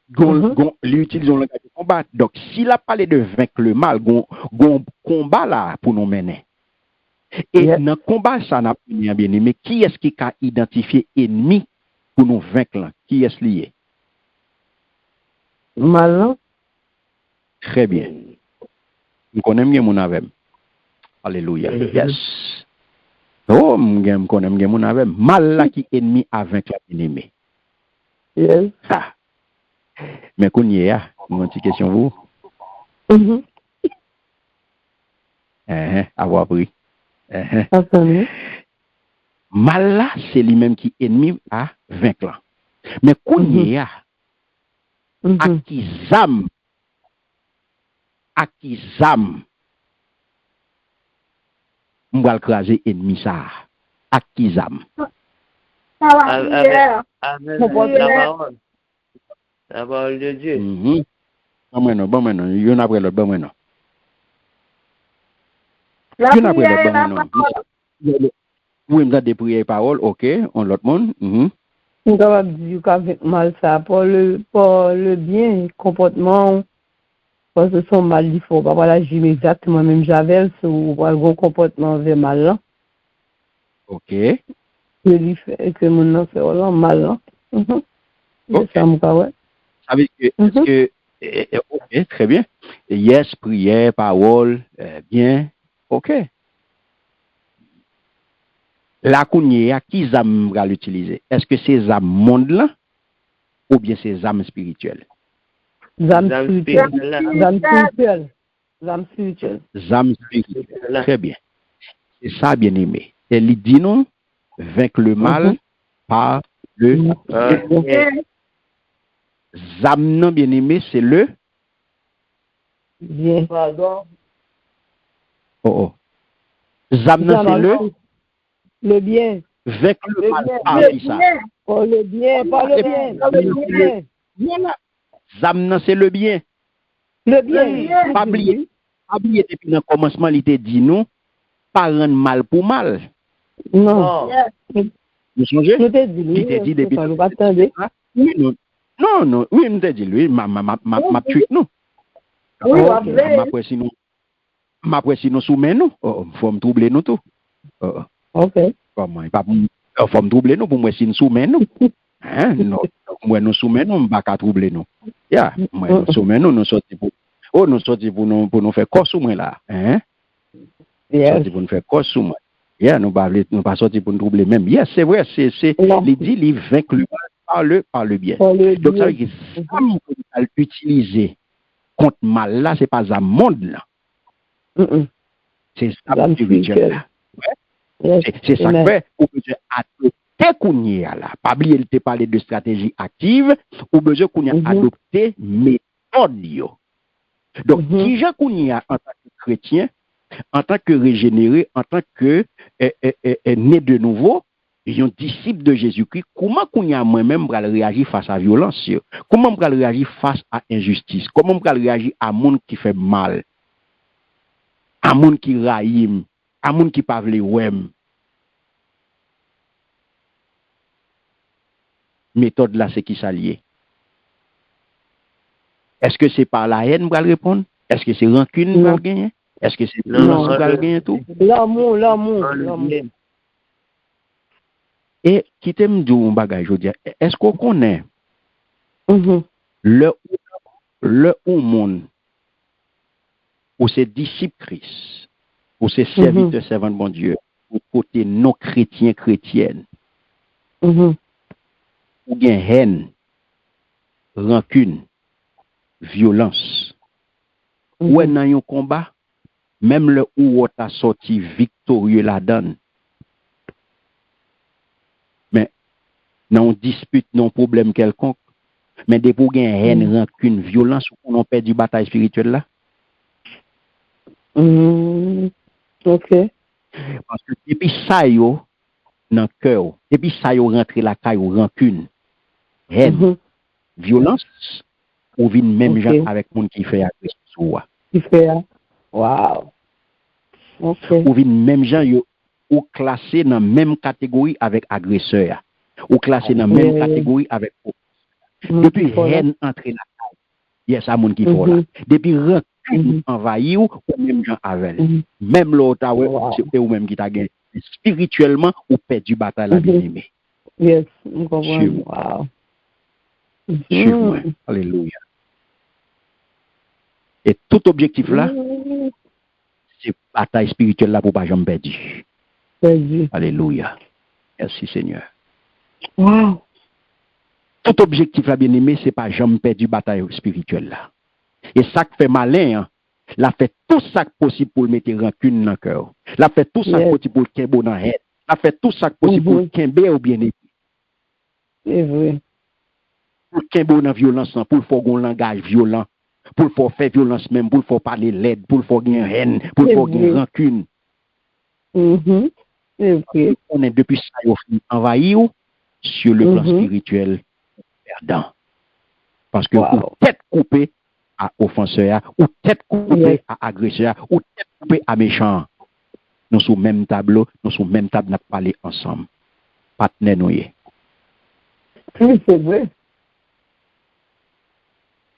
[SPEAKER 2] l'utilisation le langage de combat. Donc, s'il a parlé de vaincre le mal, gon combat là pour nous mener. Et dans le combat, ça n'a pas bien aimé. Qui est-ce qui a identifié ennemi pour nous vaincre là? Qui est-ce lié?
[SPEAKER 3] Mal.
[SPEAKER 2] Très bien. Nous connaissons bien mon avec. Alléluia. Yes. Oh, nous connaissons bien mon avec. Mal là qui ennemi à vaincre l'ennemi.
[SPEAKER 3] Yes.
[SPEAKER 2] Ah. Mais qu'on y est, une petite question vous. Avoir pris. Mal là, c'est lui-même qui ennemi à vaincre. Mais qu'on y est, à qui zam, on va craser ennemi ça. À qui zam.
[SPEAKER 5] La parole de Dieu.
[SPEAKER 2] Bon maintenant, il y en a après l'autre, bon maintenant. Oui, me des prières et paroles, ok, on l'autre monde.
[SPEAKER 3] On va dire qu'avec mal ça, pour le bien, comportement, parce que son mal, il faut pas agir exactement même j'avais ou pour le comportement vers mal là.
[SPEAKER 2] Ok.
[SPEAKER 3] Que mon nom fait mal là.
[SPEAKER 2] Ok.
[SPEAKER 3] Ça me paraît.
[SPEAKER 2] Ça veut dire que, ok, très bien. Yes, prière, parole, bien, ok. La kounye à qui zam va l'utiliser? Est-ce que c'est âmes monde là ou bien c'est âmes spirituelles?
[SPEAKER 3] Zam spirituel.
[SPEAKER 2] Très bien. C'est ça, bien aimé. Et il dit non, vaincre le mal par le bien. Zam non, bien aimé, c'est le
[SPEAKER 3] bien.
[SPEAKER 5] Pardon.
[SPEAKER 2] Oh, oh. Zam nan c'est
[SPEAKER 3] le bien.
[SPEAKER 2] Avec le mal, ça.
[SPEAKER 3] Oh, le bien, pas le bien. Le bien.
[SPEAKER 2] Voilà. Zam nan c'est le bien.
[SPEAKER 3] Le bien.
[SPEAKER 2] Pas oublier depuis le commencement, il était dit nous, pas rendre mal pour mal.
[SPEAKER 3] Non.
[SPEAKER 2] Vous changez?
[SPEAKER 3] Nous t'ai dit,
[SPEAKER 2] il était dit depuis.
[SPEAKER 3] nous pas attendre.
[SPEAKER 2] Non, oui, nous t'ai dit, lui, ma tweet nous.
[SPEAKER 3] Oui,
[SPEAKER 2] après si nous soumet nous, faut me troubler nous tout.
[SPEAKER 3] OK.
[SPEAKER 2] Comment il pas faut me troubler nous pour moi si nous soumet nous. Hein, non, moi nous soumet nous, pas qu'à troubler nous. Ya, moi nous soumet nous sorti pour nous sorti pour nous faire corps sous moi là, hein? Sorti pour nous faire corps sous moi. Ya, nous pas sorti pour nous troubler même. Ya, c'est vrai, c'est il dit il vaincre le mal par le bien. Donc ça veut dire que ça utiliser contre mal là, c'est pas un monde là. C'est ça spirituel là. C'est ça que fait ou besoin adopter kounya là. Pas oublier il te parler de stratégie active ou besoin kounya adopter méthode yo. Donc qui j'ai kounya en tant que chrétien, en tant que régénéré, en tant que né de nouveau, un disciple de Jésus-Christ, comment kounya moi-même pral réagir face à violence? Comment pral réagir face à injustice? Comment pral réagir à monde qui fait mal? À monde qui raïm? À moun qui pas vle wèm. Méthode là c'est qui s'allier. Est-ce que c'est par la haine va répondre? Est-ce que c'est rancune va gagner? Est-ce que c'est violence va gagner tout?
[SPEAKER 3] L'amour.
[SPEAKER 2] Et qui t'aime dire un bagage je dis est-ce qu'on connaît le monde où c'est disciple Christ pour ces serviteurs servants de bon Dieu, pour côté non chrétiennes, ou bien haine, rancune, violence. Ou dans un combat, même le où tu as sorti victorieux là-dedans. Mais dans une dispute, non problème quelconque, mais dès pour gagner haine, rancune, violence, on perd du bataille spirituelle là.
[SPEAKER 3] OK.
[SPEAKER 2] Parce que depuis ça, yo, dans le cœur, depuis ça, yo rentre la caille, rancune, haine, violence, ou vient même gens avec monde qui fait agression.
[SPEAKER 3] Qui fait, wow. OK.
[SPEAKER 2] Ou vient même gens, yo, ou classé dans la même catégorie avec agresseur, ou classé dans la même catégorie avec. Depuis haine entre la caille, il y a ça monde qui fait là. Depuis rancune envahi ou même gens avec. Même l'autre, c'est ou même qui t'a gagné. Spirituellement, ou perdu bataille la bien-aimée.
[SPEAKER 3] Yes, on comprend. Wow.
[SPEAKER 2] Suivez-moi. Alléluia. Et tout objectif là, c'est bataille spirituelle là pour pas jamais perdu. Alléluia. Merci Seigneur.
[SPEAKER 3] Wow.
[SPEAKER 2] Tout objectif là bien aimé, c'est pas jamais perdu bataille spirituelle là. Et ça qui fait malin, l'a fait tout ça possible pour mettre rancune dans le cœur. L'a fait tout ça possible pour qu'il dans la tête. L'a fait tout ça possible pour qu'il ou bien aimé.
[SPEAKER 3] C'est vrai.
[SPEAKER 2] Pour qu'il dans la violence, pour faire un langage violent, pour faire violence même, pour faire parler l'aide, pour faire une haine, pour faire une rancune.
[SPEAKER 3] C'est vrai.
[SPEAKER 2] On est depuis ça envahi sur le plan spirituel perdant. Parce que ou tête coupée à offenseur, ou tête coupée à agresseur, ou tête coupée à méchant. Nous sommes même tableau, nous sommes même table, nous parler ensemble. Partenaire nous.
[SPEAKER 3] Oui, c'est vrai.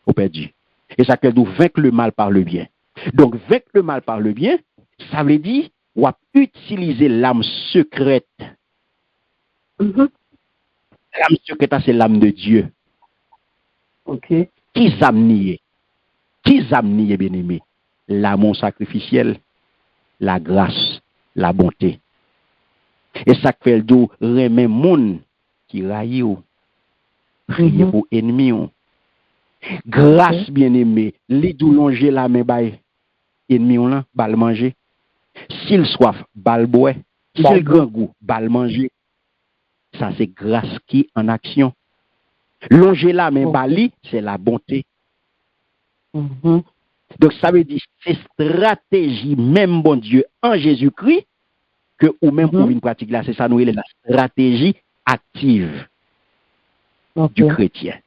[SPEAKER 2] Au perdu. Et ça veut dire vaincre le mal par le bien. Donc, vaincre le mal par le bien, ça veut dire ou utiliser l'âme secrète. L'âme secrète, c'est l'âme de Dieu.
[SPEAKER 3] OK.
[SPEAKER 2] Qui s'amnie? Qui s'amnie, bien-aimé? L'amour sacrificiel, la grâce, la bonté. Et ça fait le dos, remet moun qui raille ou, prier pour ennemi ou. Grâce, bien-aimé, les dou longer la main bay, ennemi ou là, bal manger. S'il soif, bal boire. S'il grand goût, bal manger. Ça, c'est grâce qui en action. Longer la main bali, c'est la bonté. Donc ça veut dire c'est stratégie même bon Dieu en Jésus-Christ que ou même pour une pratique là, c'est ça nous la stratégie active du chrétien.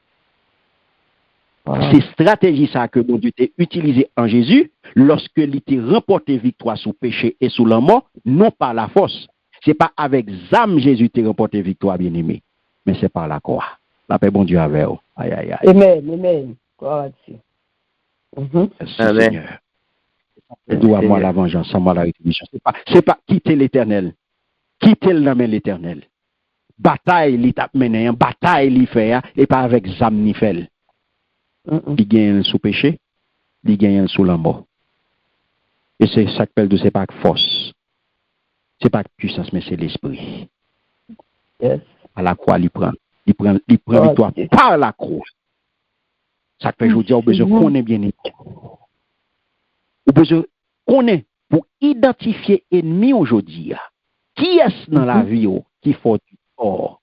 [SPEAKER 2] C'est stratégie ça que bon Dieu t'a utilisé en Jésus lorsque il t'a remporté victoire sur le péché et sur la mort, non par la force. C'est pas avec âme Jésus t'a remporté victoire, bien aimé, mais c'est par la croix. La paix bon Dieu avec vous. Aïe aïe aïe.
[SPEAKER 3] Amen, amen. Gloire à Dieu.
[SPEAKER 2] Seigneur. Dois moi la vengeance, sans moi la rétribution. C'est pas quitter l'éternel. Quitter le nom de l'éternel. Bataille li tap mené, bataille li fait et pas avec zam ni fait. Il gagne sous péché, il gagne sous la mort. Et c'est ça que de c'est pas force. C'est pas puissance mais c'est l'esprit.
[SPEAKER 3] Yes.
[SPEAKER 2] À la croix il prend victoire par la croix. Ça fait je dis au besoin qu'on est bien au besoin qu'on est pour identifier ennemi aujourd'hui. Qui est-ce dans la vie qui faut du tort?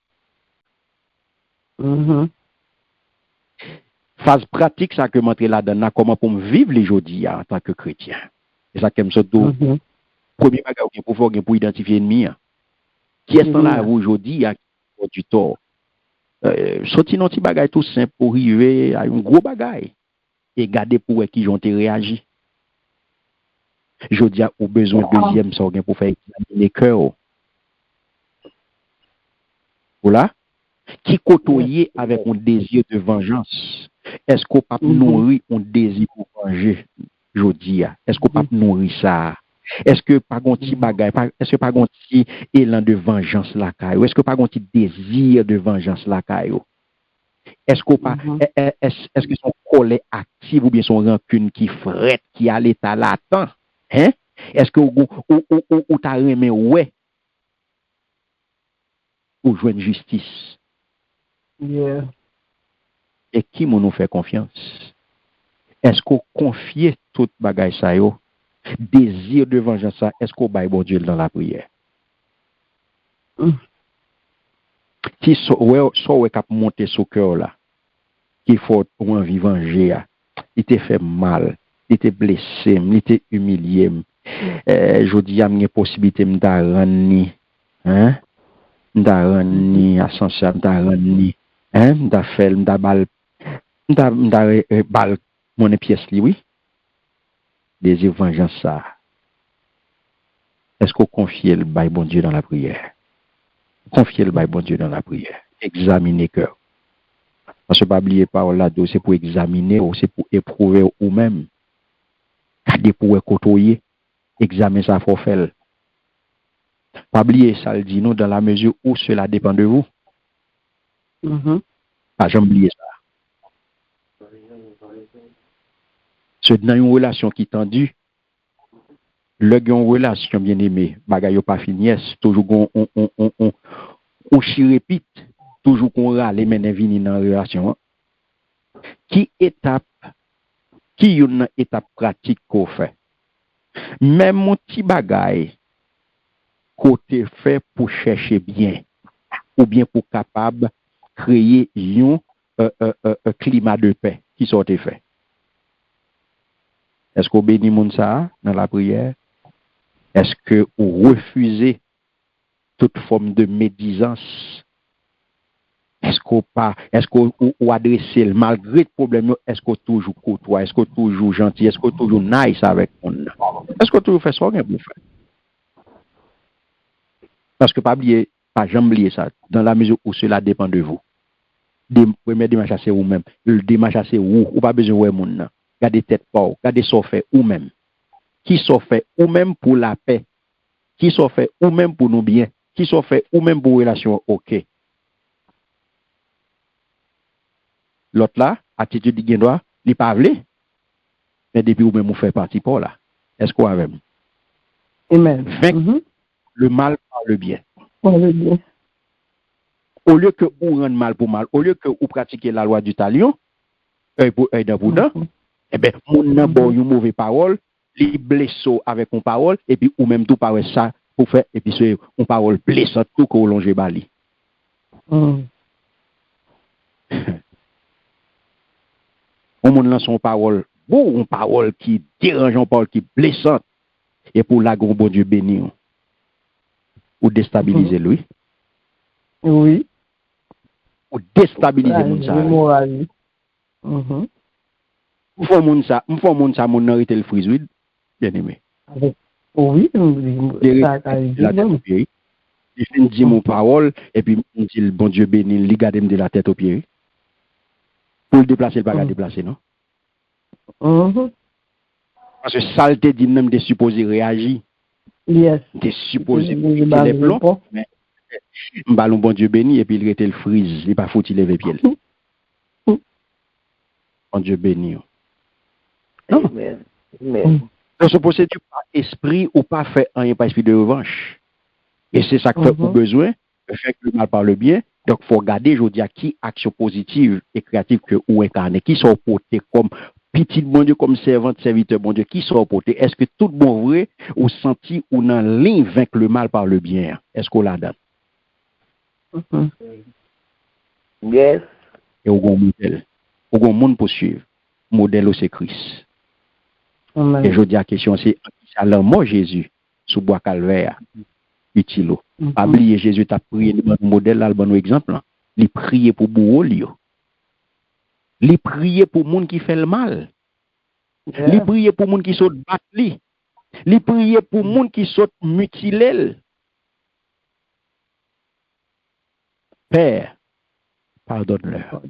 [SPEAKER 2] Phase pratique, ça que montrer là-dedans, comment pour vivre les jours en tant que chrétien. Et ça que me saute premier bagage pour identifier l'ennemi. Qui est-ce dans la vie aujourd'hui qui faut du tort? Sorti non petit bagage tout simple pour arriver à un gros bagage et garder pour qui ont réagi. Je dis au besoin deuxième ça pour faire examiner cœur. Voilà. Qui côtoyer avec un désir de vengeance. Est-ce qu'on peut nourrir un désir pour venger? Je dis, est-ce qu'on peut nourrir ça? Est-ce que pas un petit bagage, est-ce que pas un petit élan de vengeance là caillou? Est-ce que pas un petit désir de vengeance là caillou? Est-ce qu'on pas est-ce que son colère active ou bien son rancune qui frette, qui a l'état latent? Hein? Est-ce que ou t'a remet ouais pour jouer une justice?
[SPEAKER 3] Yeah.
[SPEAKER 2] Et qui nous fait confiance? Est-ce qu'on confie tout bagage ça yo? Désir de vengeance ça, est-ce qu'on baille bon Dieu dans la prière? Qui so cap monter sur cœur là, qui faut pour envie venger, il t'a fait mal, il t'a blessé, il t'a humilié. Je dis à une possibilité m'da rendre hein? M'da rendre ascenseur, m'da rendre hein? M'da fait m'da bal mon pièce li oui. Désir vengeance ça. Est-ce qu'on confie le bail bon Dieu dans la prière? Confiez le bail bon Dieu dans la prière. Examinez cœur. Parce que pas oublier parole là, c'est pour examiner ou c'est pour éprouver ou même. Garder pour côtoyer. Examiner ça faut faire. Pas oublier ça le dit nous dans la mesure où cela dépend de vous. Pas jamais oublier ça. C'est dans une relation qui est tendue. Le une relation bien aimée, bagay yo pas finies, toujours on chirépite, toujours qu'on râle men vini dans relation. Qui une étape pratique qu'on fait. Même mon petit bagay côté fait pour chercher bien ou bien pour capable créer un climat de paix qui soit fait. Est-ce qu'on bénit moun ça dans la prière? Est-ce que vous refusez toute forme de médisance? Est-ce qu'on adressez le malgré le problème? Est-ce qu'on toujours côtoie? Est-ce qu'on toujours gentil? Est-ce qu'on toujours nice avec nous? Est-ce qu'on toujours fait ça pour faire? Parce que pas jamais oublier ça, dans la mesure où cela dépend de vous. Premier démarche c'est vous-même. Le démarche c'est vous. Ou pas besoin de moun. Gardez tête pas, gardez ça fait vous-même. Qui sont fait ou même pour la paix, qui sont fait ou même pour nous bien, qui sont fait ou même pour relation ok. L'autre là, attitude de droit, il pas vle, mais depuis ou même vous fait partie pour là. Est-ce qu'on a même?
[SPEAKER 3] Amen.
[SPEAKER 2] Le mal par le bien.
[SPEAKER 3] Par le bien.
[SPEAKER 2] Au lieu que vous rende mal pour mal, au lieu que vous pratiquez la loi du talion, œil pour œil, dent pour dent, eh bien, moun nan bon une mauvaise parole, les blessés avec une parole, et puis ou même tout par ça pour faire, et puis c'est une parole blessante tout qu'on longe bali. On moun lance son parole bon, une parole qui dérange, une parole qui est blessante, et pour la bon Dieu béni, ou déstabiliser lui.
[SPEAKER 3] Oui.
[SPEAKER 2] Ou déstabiliser moun sa. M'fon moun sa, moun nan rete le frisouid, bien aimé.
[SPEAKER 3] Oui,
[SPEAKER 2] il fin dit mon parole, et puis il dit, bon Dieu béni, il garde de la tête aux pieds. Pour le déplacer, il ne va pas déplacer, non? Parce que saleté dit même de supposer réagir.
[SPEAKER 3] Yes.
[SPEAKER 2] De supposer les plombs, mais ballon bon Dieu béni, et puis il rete le frise, il n'est pas foutu lever pied. Bon Dieu béni. Non?
[SPEAKER 5] Amen.
[SPEAKER 2] Donc, ce procédure par esprit ou pas fait rien par esprit de revanche. Et c'est ça que fait pour besoin, de faire le mal par le bien. Donc, il faut regarder, je dis à qui action positive et créative que ou incarné, qui sont portés comme petit bon Dieu, comme servante, serviteur bon Dieu, qui sont portés. Est-ce que tout bon vrai ou senti ou dans ligne vaincre le mal par le bien? Est-ce qu'on l'a donne?
[SPEAKER 5] Yes.
[SPEAKER 2] Et au grand modèle. Au grand monde pour suivre. Modèle c'est Christ. Et je dis à la question, c'est moi Jésus, sous bois calvaire, utile. Pas oublier, Jésus t'a prié le bon modèle, le bon exemple. Il prié pour bourreau, il prié pour monde qui fait le mal. Il prié pour monde qui saute battre lui. Il prié pour monde qui saute mutiler. Père, pardonne-leur.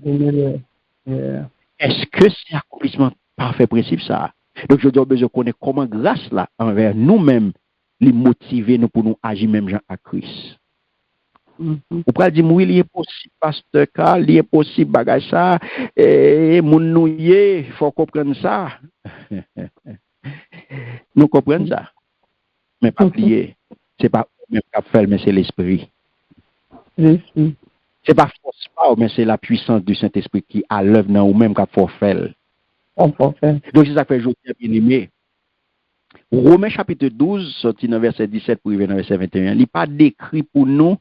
[SPEAKER 2] Est-ce que c'est accomplissement parfait principe ça? Donc je dois besoin de connaître comment grâce là envers nous-mêmes les motiver nous pour nous agir même gens à Christ. Vous pouvez dire oui, il est possible pasteur Carl, il est possible bagage ça et mon nouye, faut comprendre ça. Nous comprenons ça. Mais pas oublier, c'est pas même qui fait mais c'est l'esprit. C'est pas force pas mais c'est la puissance du Saint-Esprit qui à l'œuvre dans ou même qui faut faire. Donc c'est ça que je bien aimé. Romains chapitre 12, sorti dans verset 17 pour arriver dans verset 21, il n'est pas décrit pour nous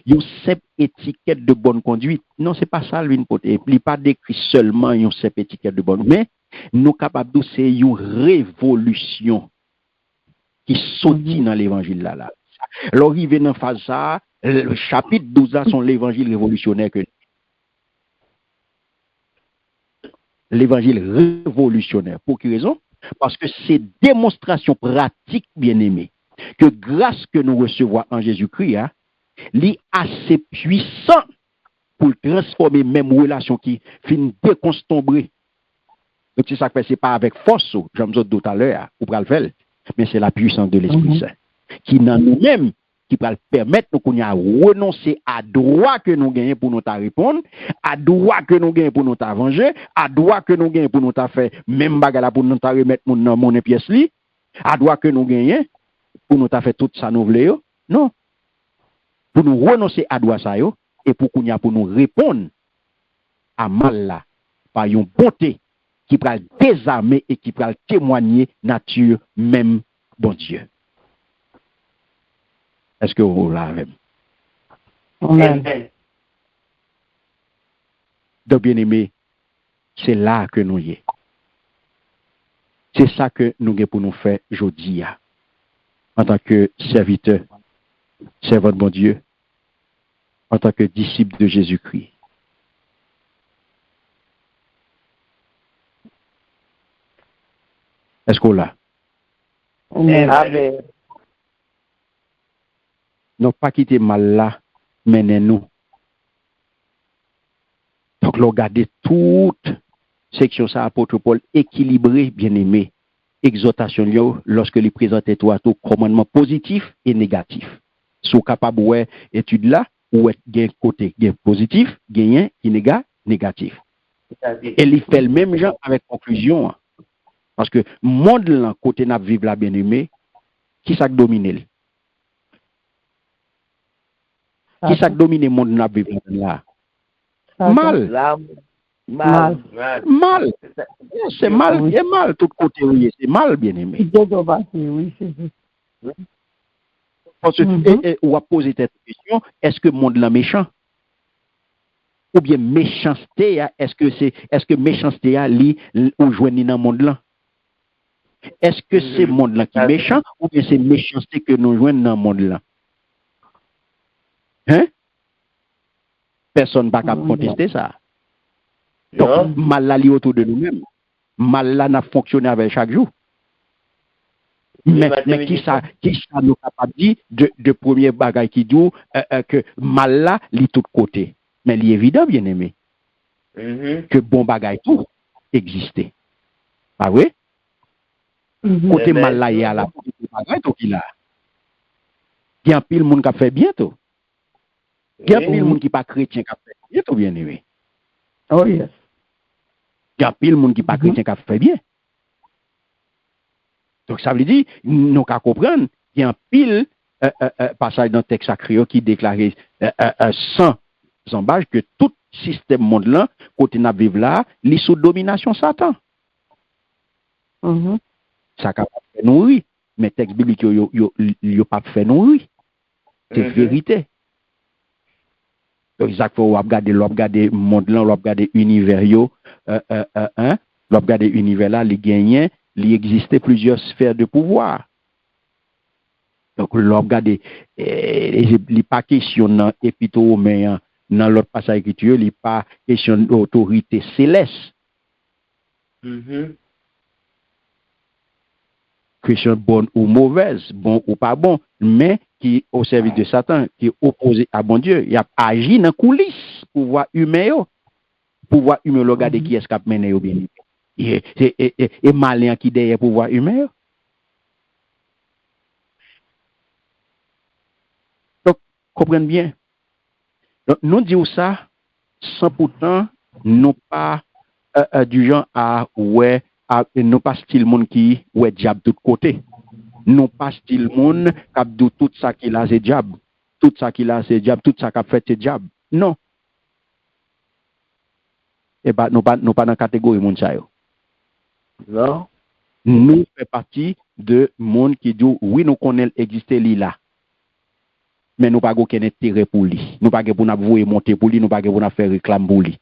[SPEAKER 2] une simple étiquette de bonne conduite. Non, c'est pas ça, lui, il n'est pas décrit seulement une simple étiquette de bonne, mais nous capables de c'est une révolution qui sortit dans l'évangile là. Alors, il vient dans phase ça, le chapitre 12 là, sont l'évangile révolutionnaire que l'évangile révolutionnaire. Pour quelle raison? Parce que c'est démonstration pratique, bien aimé, que grâce que nous recevons en Jésus-Christ, est assez puissant pour transformer même relation qui finit déconstombrer. Donc c'est ça que c'est pas avec force, j'aime ça tout à l'heure, pour le faire, mais c'est la puissance de l'Esprit Saint qui dans nous-mêmes qui va permettre nous qu'on a renoncer à droit que nous gagnons pour nous répondre, à droit que nous gagnons pour nous venger, à droit que nous gagnons pour nous faire même bagarre pour nous remettre mon pièce li, à droit que nous gagnons pour nous faire tout ça nous voulons. Non. Pour nous renoncer à droit ça yo et pour qu'on a pour nous répondre à mal là par une bonté qui va désarmer et qui va témoigner nature même bon Dieu. Est-ce que vous l'avez? Donc, bien aimé, c'est là que nous y est. C'est ça que nous avons pour nous faire aujourd'hui, en tant que serviteur, servant de mon Dieu, en tant que disciple de Jésus-Christ. Est-ce qu'on l'a?
[SPEAKER 5] Amen.
[SPEAKER 2] Non, pas quitter mal là, menez-nous. Donc, regardez toute section ça, apôtre Paul, équilibré, bien aimé. Exhortation, lorsque il présente toi tout commandement positif et négatif. Si vous êtes capable de étude là, ou est gain côté gain positif, gain qui négatif. Et il fait le même genre avec conclusion. Parce que monde là, côté n'a vivre là, bien aimé, qui ça domine? Qui ça domine le monde n'a vivre là? Mal. C'est mal, c'est mal, tout côté, oui, c'est mal, bien aimé. Parce que, on va poser cette question, est-ce que le monde est méchant? ou bien méchanceté, est-ce que méchanceté ou joindre dans le monde là? Est-ce que c'est le monde là qui est méchant ou bien c'est méchanceté que nous joignons dans le monde là? Hein? Personne ne va contester ça. Donc, mal là, autour de nous-mêmes. Mal là, n'a fonctionné avec chaque jour. Mais qui ça nous capable de dire de premier bagage qui dit que mal là, il tout côté. Mais il est évident, bien aimé, que bon bagage tout existait. Ah oui? Côté mal là, il y a la bagage tout qu'il a. Il y a un pile monde qui a fait bientôt. Il y a un pile monde qui pas chrétien qui a fait bientôt, bien aimé.
[SPEAKER 3] Oh yes.
[SPEAKER 2] Il y a pile monde qui pas chrétien qui a fait bien. Donc ça veut dire, nous qu'à comprendre, il y a un pile passage dans le texte sacré qui déclarait sans embâche que tout système monde là, côté n'a vivre là, il est sous domination Satan. Ça capable faire nourrir, mais texte biblique yo pas fait nourrir. C'est vérité. Donc ça faut regarder le monde là, regarder univers yo regarder univers là, les gagnants, il existait plusieurs sphères de pouvoir. Donc regarder les pas question dans épître mais dans l'autre passage écriture, il pas question d'autorité céleste. Question bonne ou mauvaise, bon ou pas bon, mais qui au service de Satan, qui est opposé à bon Dieu, il a agi dans coulisses pouvoir humain regarder qui est cap mené au bien. Et malin qui derrière pouvoir humain. Donc comprenez bien. Donc nous disons ça sans pourtant non pas du genre à non pas style monde qui diable de tout côté. Non pas style monde qui dit tout ça qu'il a c'est diable. Tout ça qu'il a c'est diable, tout ça qu'a fait c'est diable. Non. Et pas nous pas dans la catégorie monde ça yo.
[SPEAKER 5] Non.
[SPEAKER 2] Nous fait partie de monde qui dit oui nous connaissons exister li là. Mais nous pas aucun intérêt pour lui. Nous pas pour nous vouer monter pour lui, nous pas pour nous faire réclame pour lui.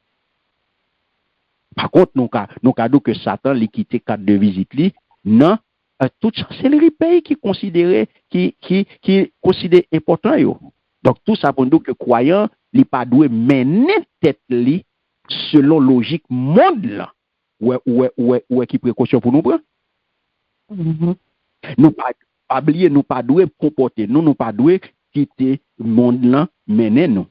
[SPEAKER 2] Par contre, nous avons que Satan l'a quitté carte de visite li, non, toute chancellerie pays qui considère important yo. Donc tout ça pour nous que croyant, li pas doué mener tête li selon logique monde là. Ouais qui précaution pour nous prendre. Nous pas oublier, nous pas doué comporter, nous pas doué quitter monde là mener nous.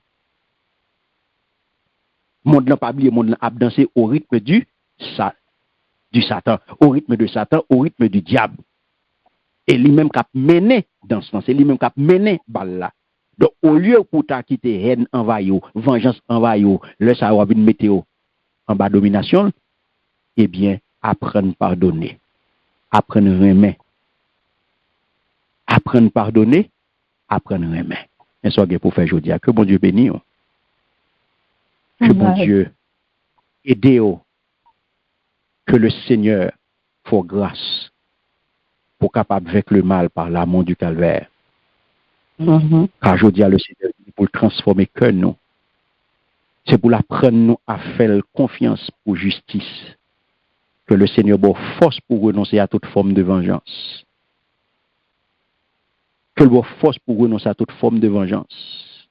[SPEAKER 2] Monde n'a pas oublié, monde a dansé au rythme du Satan, au rythme de Satan, au rythme du diable. Et lui-même qui a mené dans ce sens, c'est lui-même qui a mené balle là. Donc, au lieu pour ta quitter haine envahie, vengeance envahie, le ça va venir météo en bas domination, eh bien, apprendre pardonner, apprendre remettre, apprendre pardonner, apprendre remettre. Et ça, pour faire aujourd'hui, que bon Dieu bénisse. Que bon Dieu aide-vous, que le Seigneur fasse grâce pour capable vaincre le mal par l'amour du calvaire. Car je dis à le Seigneur pour le transformer que nous. C'est pour l'apprendre nous à faire confiance pour justice. Que le Seigneur ait force pour renoncer à toute forme de vengeance. Que le force pour renoncer à toute forme de vengeance.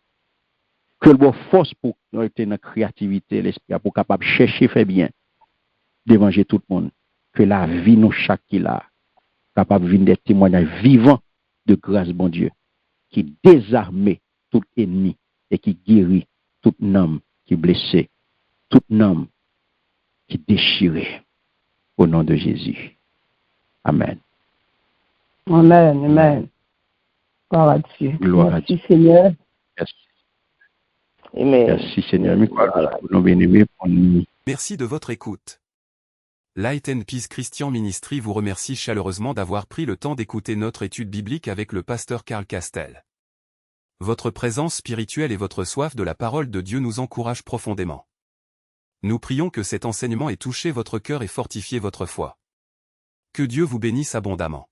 [SPEAKER 2] Que le force pour être dans la créativité, l'esprit, pour capable chercher faire bien, d'évanger tout le monde. Que la vie nous chaque qui là, capable de venir des témoignages vivants de grâce, bon Dieu, qui désarme tout ennemi et qui guérit tout homme qui est blessé, tout homme qui est déchiré. Au nom de Jésus. Amen.
[SPEAKER 3] Amen, amen. Gloire à Dieu.
[SPEAKER 2] Gloire à Dieu.
[SPEAKER 3] Merci Seigneur.
[SPEAKER 2] Merci.
[SPEAKER 5] Amen.
[SPEAKER 2] Merci Seigneur.
[SPEAKER 1] Merci de votre écoute. Light and Peace Christian Ministry vous remercie chaleureusement d'avoir pris le temps d'écouter notre étude biblique avec le pasteur Karl Castel. Votre présence spirituelle et votre soif de la parole de Dieu nous encouragent profondément. Nous prions que cet enseignement ait touché votre cœur et fortifié votre foi. Que Dieu vous bénisse abondamment.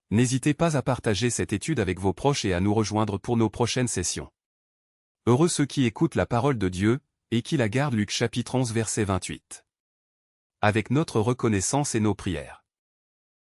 [SPEAKER 1] N'hésitez pas à partager cette étude avec vos proches et à nous rejoindre pour nos prochaines sessions. Heureux ceux qui écoutent la parole de Dieu, Et qui la garde Luc chapitre 11 verset 28. Avec notre reconnaissance et nos prières.